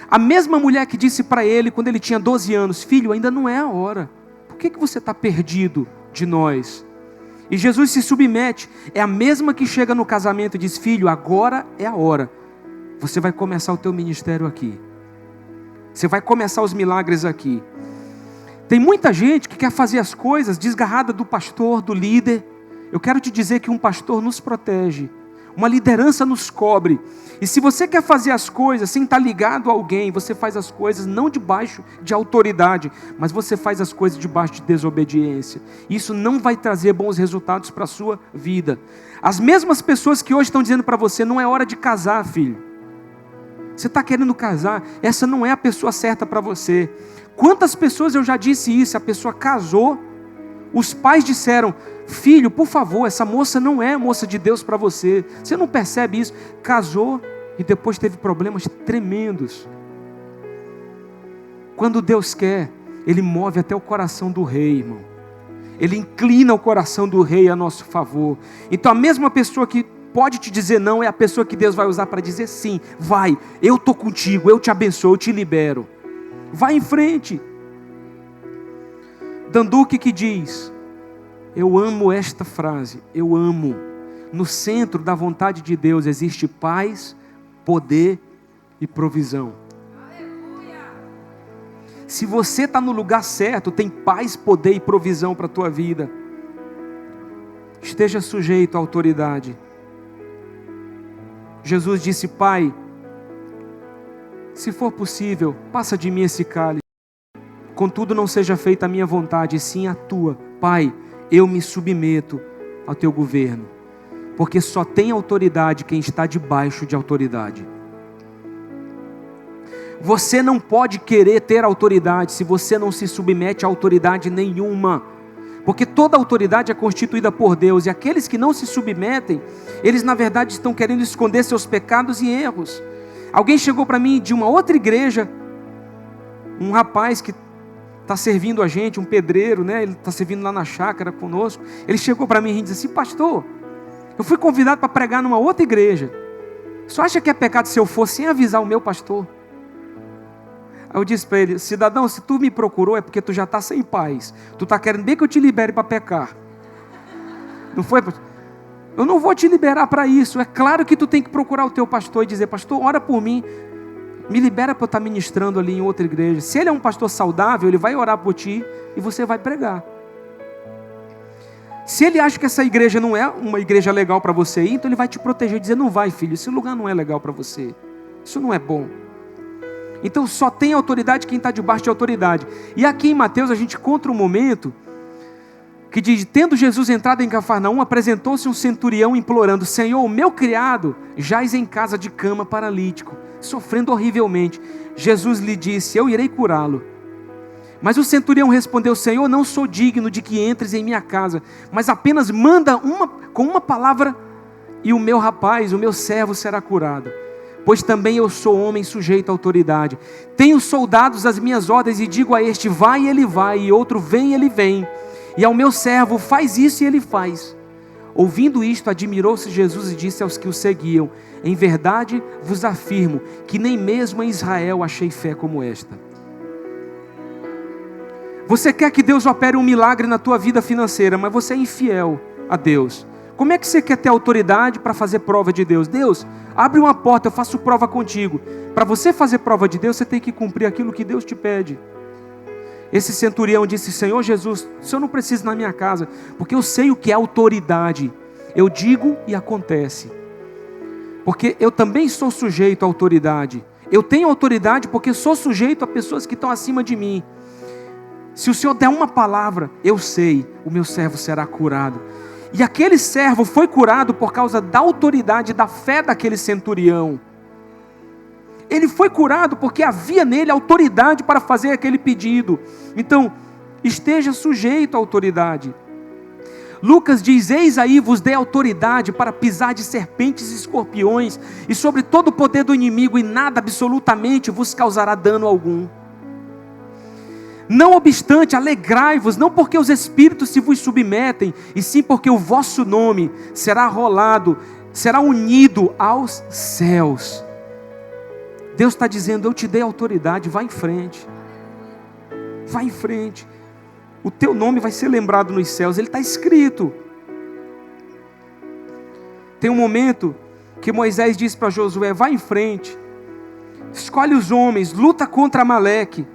A mesma mulher que disse para ele quando ele tinha 12 anos, filho, ainda não é a hora. Por que você está perdido de nós? E Jesus se submete, é a mesma que chega no casamento e diz, filho, agora é a hora. Você vai começar o teu ministério aqui. Você vai começar os milagres aqui. Tem muita gente que quer fazer as coisas desgarrada do pastor, do líder. Eu quero te dizer que um pastor nos protege. Uma liderança nos cobre. E se você quer fazer as coisas sem estar ligado a alguém, você faz as coisas não debaixo de autoridade, mas você faz as coisas debaixo de desobediência. Isso não vai trazer bons resultados para a sua vida. As mesmas pessoas que hoje estão dizendo para você, não é hora de casar, filho. Você está querendo casar, essa não é a pessoa certa para você. Quantas pessoas eu já disse isso, a pessoa casou, os pais disseram, filho, por favor, essa moça não é moça de Deus para você. Você não percebe isso? Casou e depois teve problemas tremendos. Quando Deus quer, Ele move até o coração do rei, irmão. Ele inclina o coração do rei a nosso favor. Então a mesma pessoa que pode te dizer não, é a pessoa que Deus vai usar para dizer sim. Vai, eu estou contigo, eu te abençoo, eu te libero. Vai em frente. Danduque que diz, eu amo esta frase, eu amo. No centro da vontade de Deus existe paz, poder e provisão. Aleluia. Se você está no lugar certo, tem paz, poder e provisão para a tua vida. Esteja sujeito à autoridade. Jesus disse, Pai, se for possível, passa de mim esse cálice. Contudo, não seja feita a minha vontade, sim a tua. Pai, eu me submeto ao teu governo. Porque só tem autoridade quem está debaixo de autoridade. Você não pode querer ter autoridade se você não se submete a autoridade nenhuma. Porque toda autoridade é constituída por Deus. E aqueles que não se submetem, eles na verdade estão querendo esconder seus pecados e erros. Alguém chegou para mim de uma outra igreja, um rapaz que está servindo a gente, um pedreiro, né? Ele está servindo lá na chácara conosco. Ele chegou para mim e disse assim, pastor, eu fui convidado para pregar numa outra igreja. Só acha que é pecado se eu for sem avisar o meu pastor? Aí eu disse para ele, cidadão, se tu me procurou é porque tu já está sem paz. Tu está querendo bem que eu te libere para pecar. Não foi, pastor? Eu não vou te liberar para isso. É claro que tu tem que procurar o teu pastor e dizer, pastor, ora por mim. Me libera para eu estar ministrando ali em outra igreja. Se ele é um pastor saudável, ele vai orar por ti e você vai pregar. Se ele acha que essa igreja não é uma igreja legal para você ir, então ele vai te proteger e dizer, não vai, filho, esse lugar não é legal para você. Isso não é bom. Então só tem autoridade quem está debaixo de autoridade. E aqui em Mateus a gente encontra um momento que diz, tendo Jesus entrado em Cafarnaum, apresentou-se um centurião implorando, Senhor, o meu criado jaz em casa de cama paralítico, sofrendo horrivelmente. Jesus lhe disse, eu irei curá-lo. Mas o centurião respondeu, Senhor, não sou digno de que entres em minha casa, mas apenas manda com uma palavra e o meu rapaz, o meu servo será curado. Pois também eu sou homem sujeito à autoridade. Tenho soldados às minhas ordens e digo a este, vai e ele vai, e outro vem e ele vem. E ao meu servo, faz isso e ele faz. Ouvindo isto, admirou-se Jesus e disse aos que o seguiam, em verdade vos afirmo que nem mesmo em Israel achei fé como esta. Você quer que Deus opere um milagre na tua vida financeira, mas você é infiel a Deus. Como é que você quer ter autoridade para fazer prova de Deus? Deus, abre uma porta, eu faço prova contigo. Para você fazer prova de Deus, você tem que cumprir aquilo que Deus te pede. Esse centurião disse, Senhor Jesus, o Senhor não precisa ir na minha casa, porque eu sei o que é autoridade. Eu digo e acontece. Porque eu também sou sujeito à autoridade. Eu tenho autoridade porque sou sujeito a pessoas que estão acima de mim. Se o Senhor der uma palavra, eu sei, o meu servo será curado. E aquele servo foi curado por causa da autoridade, da fé daquele centurião. Ele foi curado porque havia nele autoridade para fazer aquele pedido. Então, esteja sujeito à autoridade. Lucas diz: eis aí vos dei autoridade para pisar de serpentes e escorpiões, e sobre todo o poder do inimigo, e nada absolutamente vos causará dano algum. Não obstante, alegrai-vos, não porque os espíritos se vos submetem, e sim porque o vosso nome será arrolado, será unido aos céus. Deus está dizendo: eu te dei autoridade, vai em frente. Vai em frente. O teu nome vai ser lembrado nos céus, ele está escrito. Tem um momento que Moisés diz para Josué: vai em frente, escolhe os homens, luta contra Amaleque.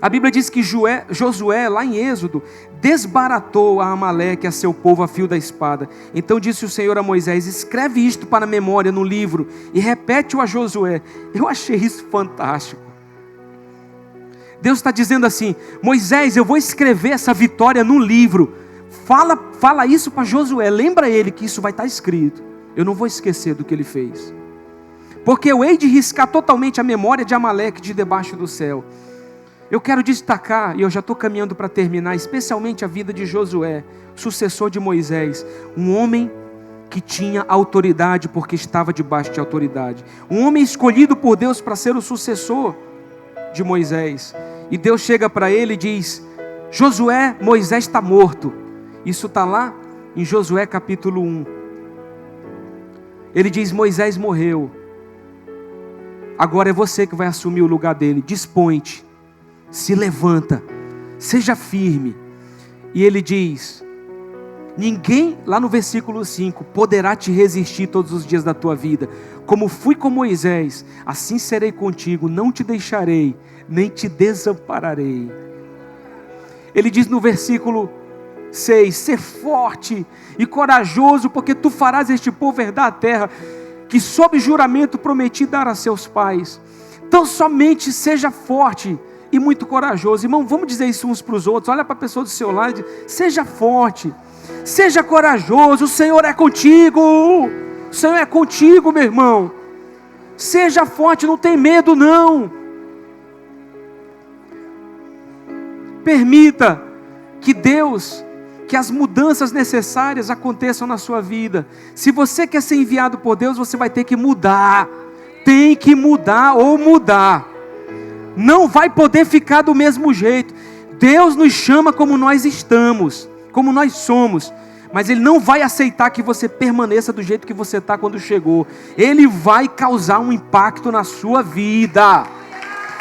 A Bíblia diz que Josué, lá em Êxodo, desbaratou a Amaleque, a seu povo, a fio da espada. Então disse o Senhor a Moisés: escreve isto para a memória no livro, e repete-o a Josué. Eu achei isso fantástico. Deus está dizendo assim: Moisés, eu vou escrever essa vitória no livro. Fala isso para Josué, lembra ele que isso vai estar escrito. Eu não vou esquecer do que ele fez, porque eu hei de riscar totalmente a memória de Amaleque de debaixo do céu. Eu quero destacar, e eu já estou caminhando para terminar, especialmente a vida de Josué, sucessor de Moisés. Um homem que tinha autoridade porque estava debaixo de autoridade. Um homem escolhido por Deus para ser o sucessor de Moisés. E Deus chega para ele e diz: Josué, Moisés está morto. Isso está lá em Josué capítulo 1. Ele diz: Moisés morreu. Agora é você que vai assumir o lugar dele. Dispõe-te. Se levanta, seja firme. E ele diz: ninguém, lá no versículo 5, poderá te resistir todos os dias da tua vida. Como fui com Moisés, assim serei contigo, não te deixarei, nem te desampararei. Ele diz no versículo 6, ser forte e corajoso, porque tu farás este povo herdar a terra, que sob juramento prometi dar a seus pais. Então somente seja forte e muito corajoso. Irmão, vamos dizer isso uns para os outros. Olha para a pessoa do seu lado e diz: seja forte, seja corajoso, o Senhor é contigo. O Senhor é contigo, meu irmão. Seja forte, não tem medo não. Permita que Deus, que as mudanças necessárias aconteçam na sua vida. Se você quer ser enviado por Deus, você vai ter que mudar. Tem que mudar ou mudar. Não vai poder ficar do mesmo jeito. Deus nos chama como nós estamos, como nós somos, mas Ele não vai aceitar que você permaneça do jeito que você está quando chegou. Ele vai causar um impacto na sua vida.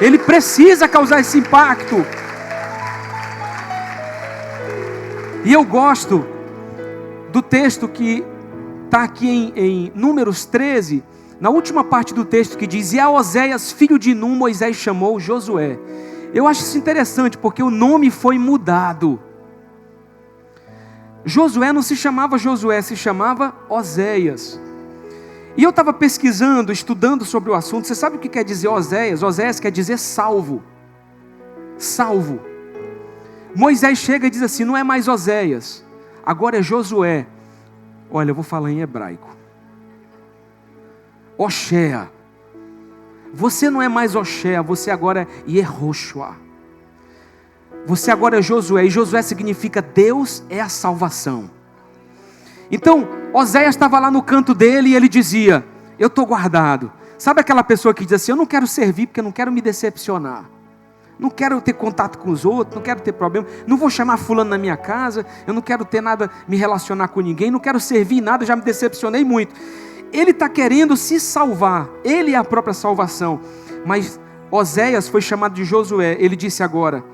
Ele precisa causar esse impacto. E eu gosto do texto que está aqui em Números 13, na última parte do texto, que diz: e a Oséias, filho de Num, Moisés chamou Josué. Eu acho isso interessante, porque o nome foi mudado. Josué não se chamava Josué, se chamava Oséias. E eu estava pesquisando, estudando sobre o assunto. Você sabe o que quer dizer Oséias? Oséias quer dizer salvo. Salvo. Moisés chega e diz assim: não é mais Oséias, agora é Josué. Olha, eu vou falar em hebraico. Oshea. Você não é mais Oshea, você agora é Yehoshua. Você agora é Josué, e Josué significa Deus é a salvação. Então, Oséias estava lá no canto dele e ele dizia: eu estou guardado. Sabe aquela pessoa que diz assim: eu não quero servir porque eu não quero me decepcionar. Não quero ter contato com os outros, não quero ter problema. Não vou chamar fulano na minha casa, eu não quero ter nada, me relacionar com ninguém, não quero servir em nada, já me decepcionei muito. Ele está querendo se salvar, ele é a própria salvação. Mas Oséias foi chamado de Josué. Ele disse agora: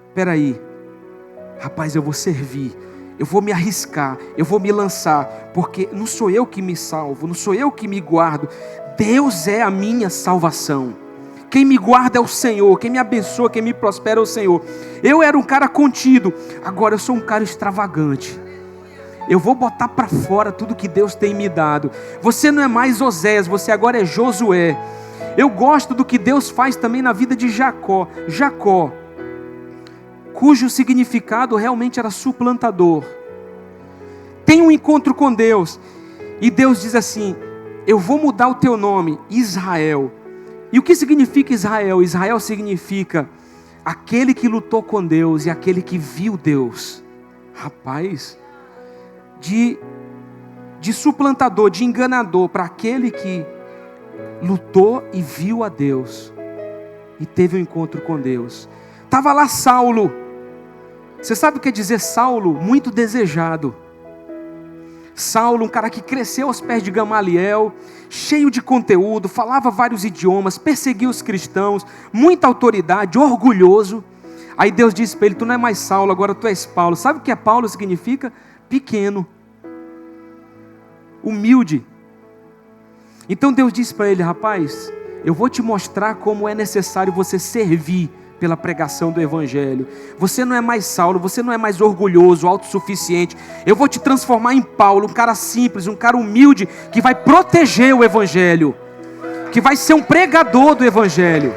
espera aí, rapaz, eu vou servir, eu vou me arriscar, eu vou me lançar, porque não sou eu que me salvo, não sou eu que me guardo, Deus é a minha salvação. Quem me guarda é o Senhor, quem me abençoa, quem me prospera é o Senhor. Eu era um cara contido, agora eu sou um cara extravagante. Eu vou botar para fora tudo que Deus tem me dado. Você não é mais Oséias, você agora é Josué. Eu gosto do que Deus faz também na vida de Jacó. Jacó, cujo significado realmente era suplantador. Tem um encontro com Deus, e Deus diz assim: eu vou mudar o teu nome, Israel. E o que significa Israel? Israel significa aquele que lutou com Deus e aquele que viu Deus. Rapaz, de suplantador, de enganador, para aquele que lutou e viu a Deus e teve um encontro com Deus. Estava lá Saulo. Você sabe o que quer dizer Saulo? Muito desejado. Saulo, um cara que cresceu aos pés de Gamaliel, cheio de conteúdo, falava vários idiomas, perseguia os cristãos, muita autoridade, orgulhoso. Aí Deus disse para ele: tu não é mais Saulo, agora tu és Paulo. Sabe o que é Paulo? Significa pequeno, humilde. Então Deus disse para ele: rapaz, eu vou te mostrar como é necessário você servir pela pregação do Evangelho. Você não é mais Saulo, você não é mais orgulhoso, autossuficiente. Eu vou te transformar em Paulo, um cara simples, um cara humilde, que vai proteger o Evangelho, que vai ser um pregador do Evangelho.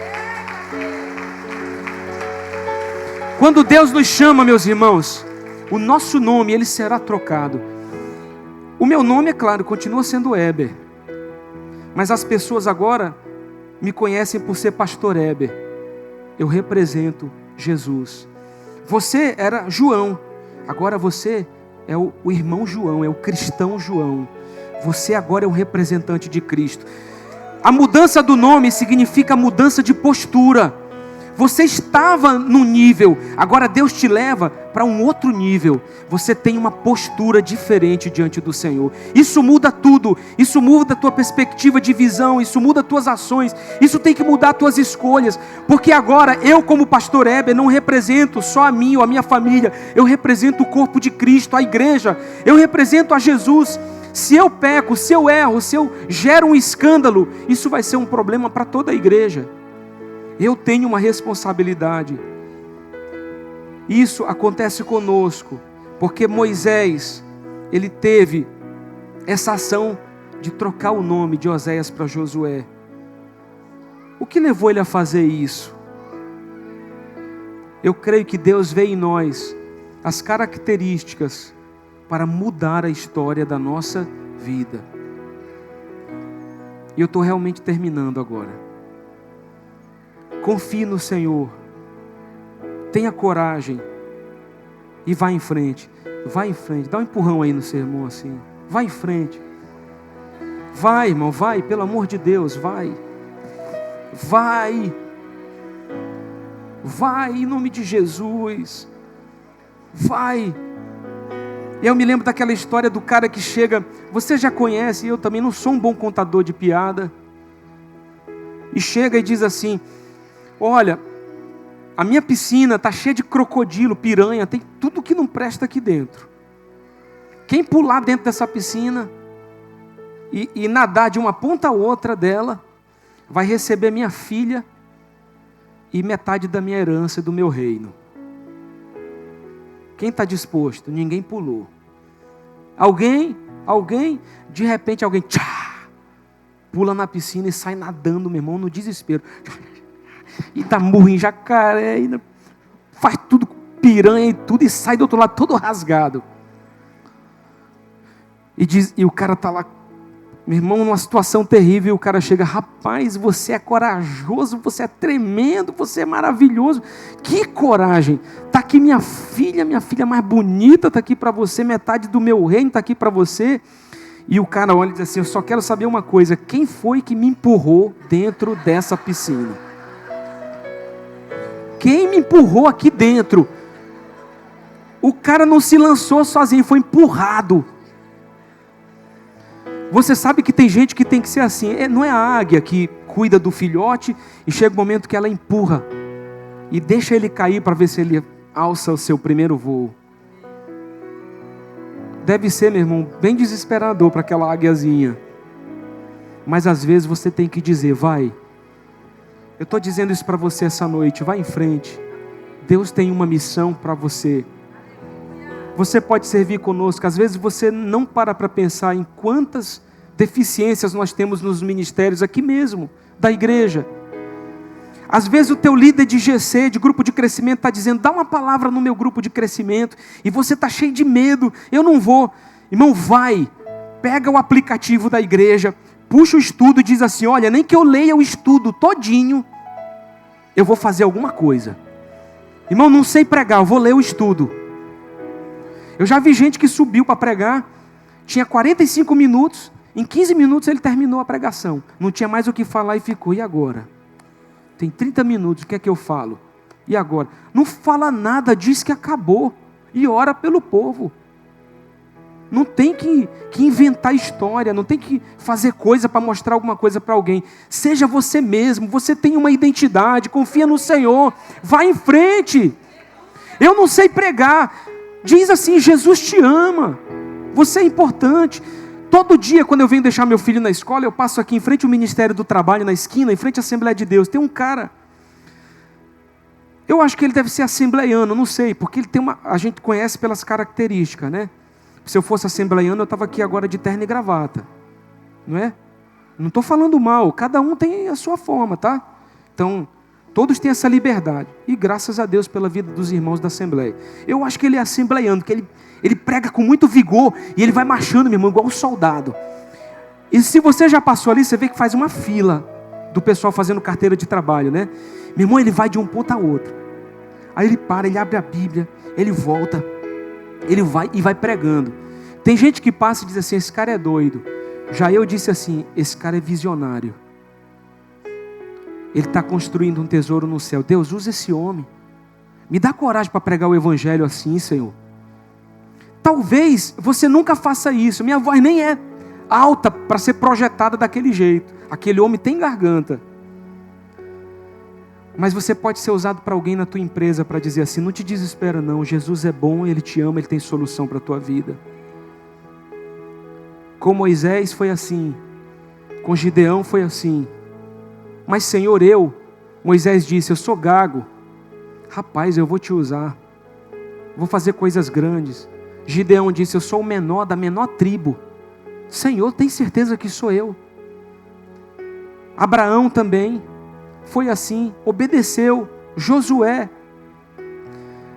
Quando Deus nos chama, meus irmãos, o nosso nome, ele será trocado. O meu nome, é claro, continua sendo Heber, mas as pessoas agora me conhecem por ser pastor Heber. Eu represento Jesus. Você era João, agora você é o irmão João, é o cristão João. Você agora é o representante de Cristo. A mudança do nome significa mudança de postura. Você estava num nível, agora Deus te leva para um outro nível. Você tem uma postura diferente diante do Senhor. Isso muda tudo. Isso muda a tua perspectiva de visão. Isso muda as tuas ações. Isso tem que mudar as tuas escolhas. Porque agora eu, como pastor Heber, não represento só a mim ou a minha família. Eu represento o corpo de Cristo, a igreja. Eu represento a Jesus. Se eu peco, se eu erro, se eu gero um escândalo, isso vai ser um problema para toda a igreja. Eu tenho uma responsabilidade. Isso acontece conosco, porque Moisés, ele teve essa ação de trocar o nome de Oséias para Josué. O que levou ele a fazer isso? Eu creio que Deus vê em nós as características para mudar a história da nossa vida. E eu estou realmente terminando agora. Confie no Senhor, tenha coragem e vá em frente. Vai em frente, dá um empurrão aí no sermão assim. Vai em frente. Vai, irmão, vai, pelo amor de Deus, vai. Vai. Vai em nome de Jesus. Vai. E eu me lembro daquela história do cara que chega, você já conhece, eu também não sou um bom contador de piada. E chega e diz assim: olha, a minha piscina está cheia de crocodilo, piranha, tem tudo que não presta aqui dentro. Quem pular dentro dessa piscina e nadar de uma ponta a outra dela, vai receber minha filha e metade da minha herança e do meu reino. Quem está disposto? Ninguém pulou. Alguém, de repente alguém pula na piscina e sai nadando, meu irmão, no desespero. E dá murro em jacaré, e faz tudo com piranha e tudo, e sai do outro lado todo rasgado. E o cara está lá, meu irmão, numa situação terrível, e o cara chega: rapaz, você é corajoso, você é tremendo, você é maravilhoso. Que coragem! Está aqui minha filha mais bonita, está aqui para você, metade do meu reino está aqui para você. E o cara olha e diz assim: eu só quero saber uma coisa, quem foi que me empurrou dentro dessa piscina? Quem me empurrou aqui dentro? O cara não se lançou sozinho, foi empurrado. Você sabe que tem gente que tem que ser assim. Não é a águia que cuida do filhote e chega o momento que ela empurra e deixa ele cair para ver se ele alça o seu primeiro voo. Deve ser, meu irmão, bem desesperador para aquela águiazinha. Mas às vezes você tem que dizer: vai. Eu estou dizendo isso para você essa noite, vai em frente. Deus tem uma missão para você. Você pode servir conosco. Às vezes você não para pensar em quantas deficiências nós temos nos ministérios aqui mesmo, da igreja. Às vezes o teu líder de GC, de grupo de crescimento, está dizendo, dá uma palavra no meu grupo de crescimento, e você está cheio de medo, eu não vou. Irmão, vai, pega o aplicativo da igreja, puxa o estudo e diz assim, olha, nem que eu leia o estudo todinho, eu vou fazer alguma coisa. Irmão, não sei pregar, eu vou ler o estudo. Eu já vi gente que subiu para pregar, tinha 45 minutos, em 15 minutos ele terminou a pregação. Não tinha mais o que falar e ficou, e agora? Tem 30 minutos, o que é que eu falo? E agora? Não fala nada, diz que acabou. E ora pelo povo. Não tem que inventar história, não tem que fazer coisa para mostrar alguma coisa para alguém. Seja você mesmo, você tem uma identidade, confia no Senhor, vá em frente. Eu não sei pregar, diz assim, Jesus te ama, você é importante. Todo dia, quando eu venho deixar meu filho na escola, eu passo aqui em frente ao Ministério do Trabalho, na esquina, em frente à Assembleia de Deus. Tem um cara, eu acho que ele deve ser assembleiano, não sei, porque ele tem a gente conhece pelas características, né? Se eu fosse assembleiano, eu estava aqui agora de terno e gravata, não é? Não estou falando mal, cada um tem a sua forma, tá? Então, todos têm essa liberdade, e graças a Deus pela vida dos irmãos da Assembleia. Eu acho que ele é assembleiano, que ele prega com muito vigor, e ele vai marchando, meu irmão, igual um soldado. E se você já passou ali, você vê que faz uma fila do pessoal fazendo carteira de trabalho, né? Meu irmão, ele vai de um ponto a outro. Aí ele para, ele abre a Bíblia, ele volta, ele vai e vai pregando. Tem gente que passa e diz assim, esse cara é doido. Já eu disse assim, esse cara é visionário. Ele está construindo um tesouro no céu. Deus, usa esse homem. Me dá coragem para pregar o evangelho assim, Senhor. Talvez você nunca faça isso. Minha voz nem é alta para ser projetada daquele jeito. Aquele homem tem garganta. Mas você pode ser usado para alguém na tua empresa para dizer assim, não te desespera não, Jesus é bom, Ele te ama, Ele tem solução para a tua vida. Com Moisés foi assim, com Gideão foi assim. Mas Senhor, Moisés disse, eu sou gago. Rapaz, eu vou te usar. Vou fazer coisas grandes. Gideão disse, eu sou o menor da menor tribo. Senhor, tem certeza que sou eu? Abraão também foi assim, obedeceu. Josué.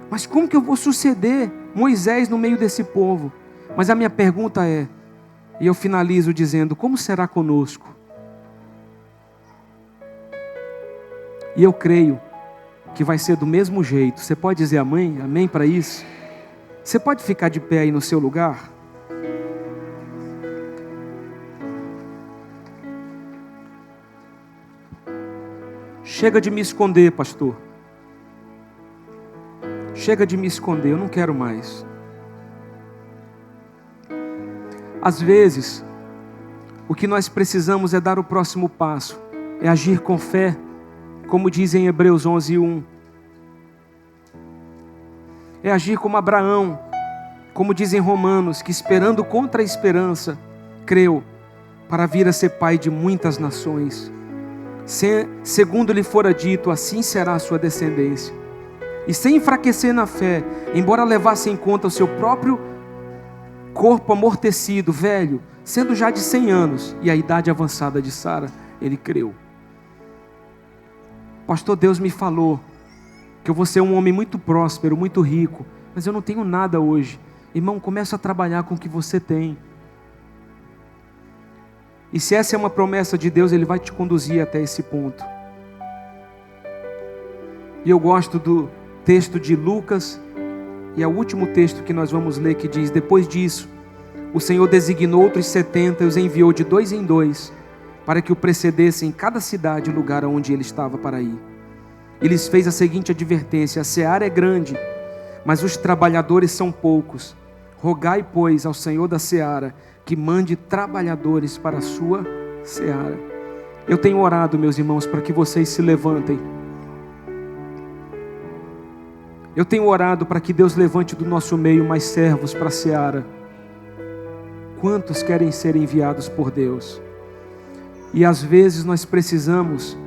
Mas como que eu vou suceder Moisés no meio desse povo? Mas a minha pergunta é, e eu finalizo dizendo, como será conosco? E eu creio que vai ser do mesmo jeito. Você pode dizer amém? Amém para isso? Você pode ficar de pé aí no seu lugar? Chega de me esconder, pastor. Chega de me esconder, eu não quero mais. Às vezes, o que nós precisamos é dar o próximo passo, é agir com fé, como diz em Hebreus 11:1. É agir como Abraão, como diz em Romanos, que esperando contra a esperança, creu, para vir a ser pai de muitas nações. Segundo lhe fora dito, assim será a sua descendência. E sem enfraquecer na fé, embora levasse em conta o seu próprio corpo amortecido, velho, sendo já de 100 anos, e a idade avançada de Sara, ele creu. Pastor, Deus me falou que eu vou ser um homem muito próspero, muito rico, mas eu não tenho nada hoje. Irmão, começa a trabalhar com o que você tem. E se essa é uma promessa de Deus, Ele vai te conduzir até esse ponto. E eu gosto do texto de Lucas, e é o último texto que nós vamos ler, que diz, depois disso, o Senhor designou outros 70 e os enviou de 2 em 2, para que o precedessem em cada cidade o lugar onde ele estava para ir. E lhes fez a seguinte advertência, a seara é grande, mas os trabalhadores são poucos. Rogai, pois, ao Senhor da seara, que mande trabalhadores para a sua seara. Eu tenho orado, meus irmãos, para que vocês se levantem. Eu tenho orado para que Deus levante do nosso meio mais servos para a seara. Quantos querem ser enviados por Deus? E às vezes nós precisamos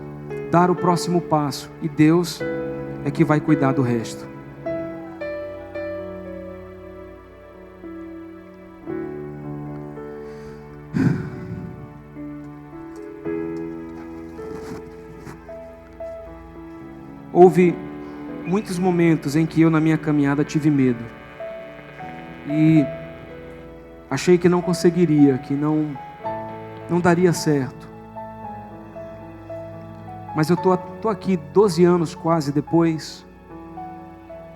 dar o próximo passo, e Deus é que vai cuidar do resto. Houve muitos momentos em que eu, na minha caminhada, tive medo. E achei que não conseguiria, que não daria certo. Mas eu tô aqui 12 anos quase depois,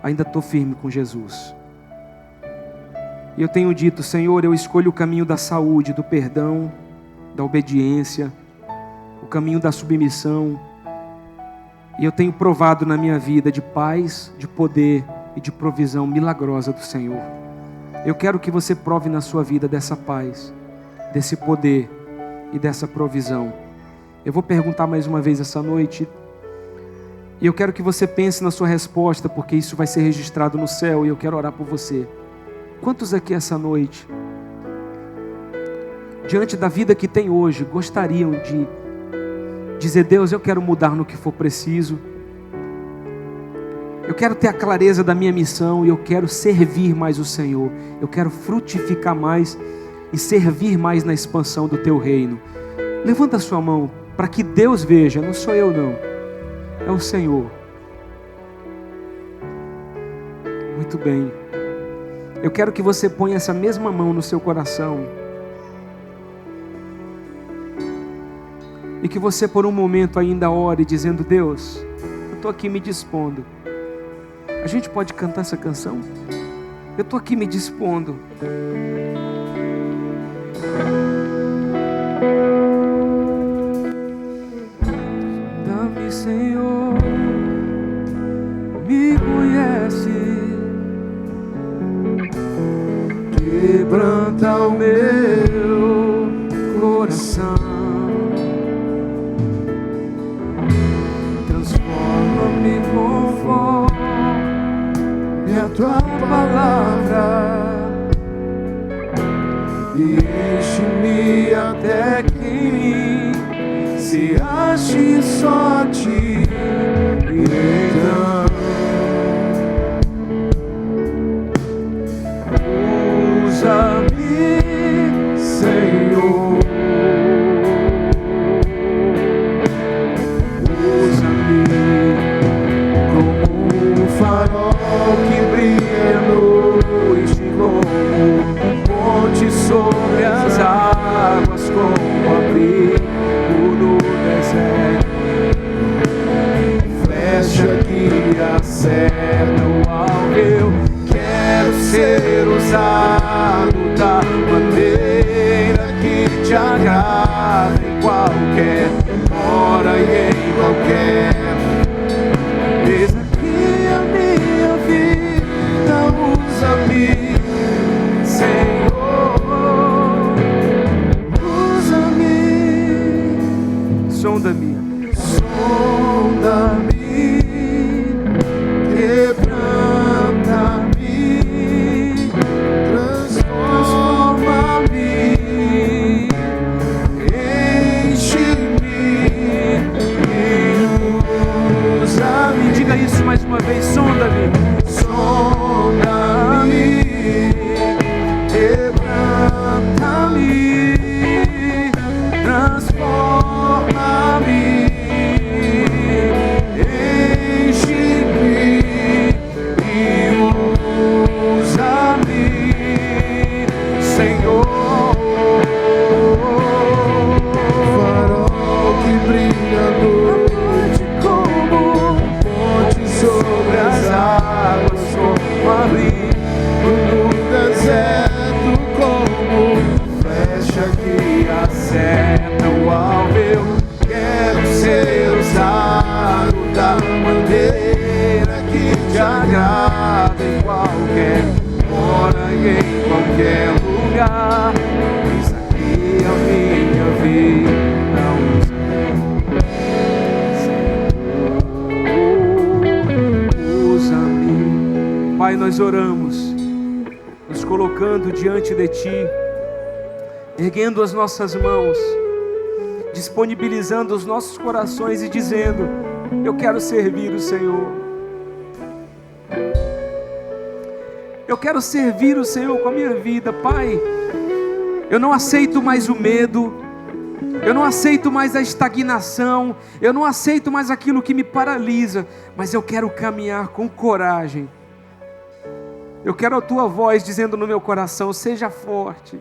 ainda estou firme com Jesus. E eu tenho dito: Senhor, eu escolho o caminho da saúde, do perdão, da obediência, o caminho da submissão. E eu tenho provado na minha vida de paz, de poder e de provisão milagrosa do Senhor. Eu quero que você prove na sua vida dessa paz, desse poder e dessa provisão. Eu vou perguntar mais uma vez essa noite, e eu quero que você pense na sua resposta, porque isso vai ser registrado no céu, e eu quero orar por você. Quantos aqui essa noite, diante da vida que tem hoje, gostariam de dizer: Deus, eu quero mudar no que for preciso, eu quero ter a clareza da minha missão, e eu quero servir mais o Senhor, eu quero frutificar mais e servir mais na expansão do teu reino? Levanta a sua mão, para que Deus veja. Não sou eu não, é o Senhor. Muito bem. Eu quero que você ponha essa mesma mão no seu coração, e que você por um momento ainda ore dizendo: Deus, eu estou aqui me dispondo. A gente pode cantar essa canção? Eu estou aqui me dispondo. Dá-me, Senhor, me conhece, quebranta o meu coração, transforma-me conforme a tua palavra, e enche-me até que em mim se ache só ti. E então usa-me, Senhor, usa-me como um farol que brilha à noite, como um ponte sobre as águas, como abrigo no deserto, flecha que acerta o alvo. Eu quero ser usado da maneira que te agrada, em qualquer hora e em qualquer. Eis aqui a minha vida, usa-me, Senhor, usa-me. Sonda-me, sonda-me, quebranta-me, transforma-me, enche-me e usa-me. Diga isso mais uma vez: sonda-me, sonda-me, quebranta-me, transforma-me, enche-me e usa-me, Senhor. Farol que brilha à noite, como um ponte sobre as águas, como abrigo no deserto, como flecha que acerta o alvo. Eu quero ser usado da maneira que te agrada, em qualquer hora e em qualquer lugar. Eis aqui a minha vida, usa-me. Pai, nós oramos, nos colocando diante de Ti, erguendo as nossas mãos, disponibilizando os nossos corações e dizendo: eu quero servir o Senhor. Eu quero servir o Senhor com a minha vida. Pai, eu não aceito mais o medo, Eu não aceito mais a estagnação, eu não aceito mais aquilo que me paralisa, mas eu quero caminhar com coragem. Eu quero a tua voz dizendo no meu coração: seja forte,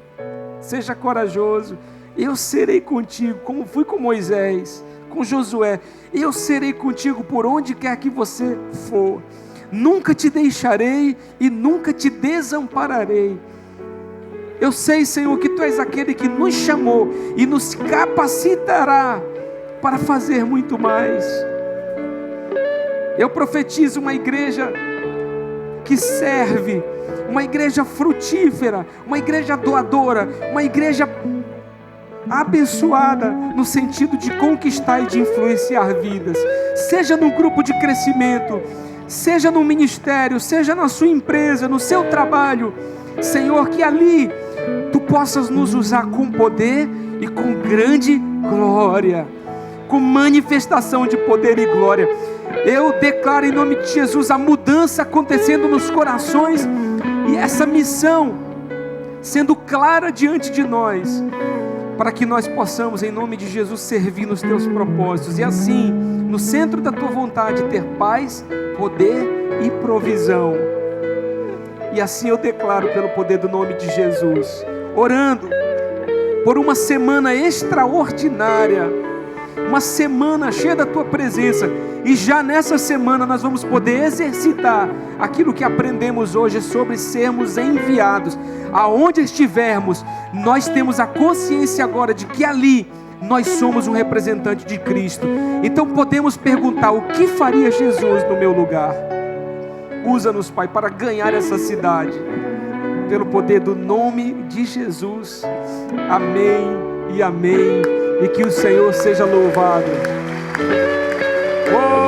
seja corajoso, eu serei contigo, como fui com Moisés, com Josué. Eu serei contigo por onde quer que você for. Nunca te deixarei e nunca te desampararei. Eu sei, Senhor, que Tu és aquele que nos chamou e nos capacitará para fazer muito mais. Eu profetizo uma igreja que serve, uma igreja frutífera, uma igreja doadora, uma igreja abençoada no sentido de conquistar e de influenciar vidas, seja num grupo de crescimento, seja no ministério, seja na sua empresa, no seu trabalho. Senhor, que ali Tu possas nos usar com poder e com grande glória, com manifestação de poder e glória. Eu declaro em nome de Jesus a mudança acontecendo nos corações e essa missão sendo clara diante de nós, para que nós possamos, em nome de Jesus, servir nos Teus propósitos e assim, no centro da Tua vontade, ter paz, poder e provisão. E assim eu declaro, pelo poder do nome de Jesus, orando por uma semana extraordinária, uma semana cheia da Tua presença, e já nessa semana nós vamos poder exercitar aquilo que aprendemos hoje sobre sermos enviados. Aonde estivermos, nós temos a consciência agora de que ali nós somos um representante de Cristo. Então podemos perguntar: o que faria Jesus no meu lugar? Usa-nos, Pai, para ganhar essa cidade, pelo poder do nome de Jesus. Amém e amém. E que o Senhor seja louvado. Oh!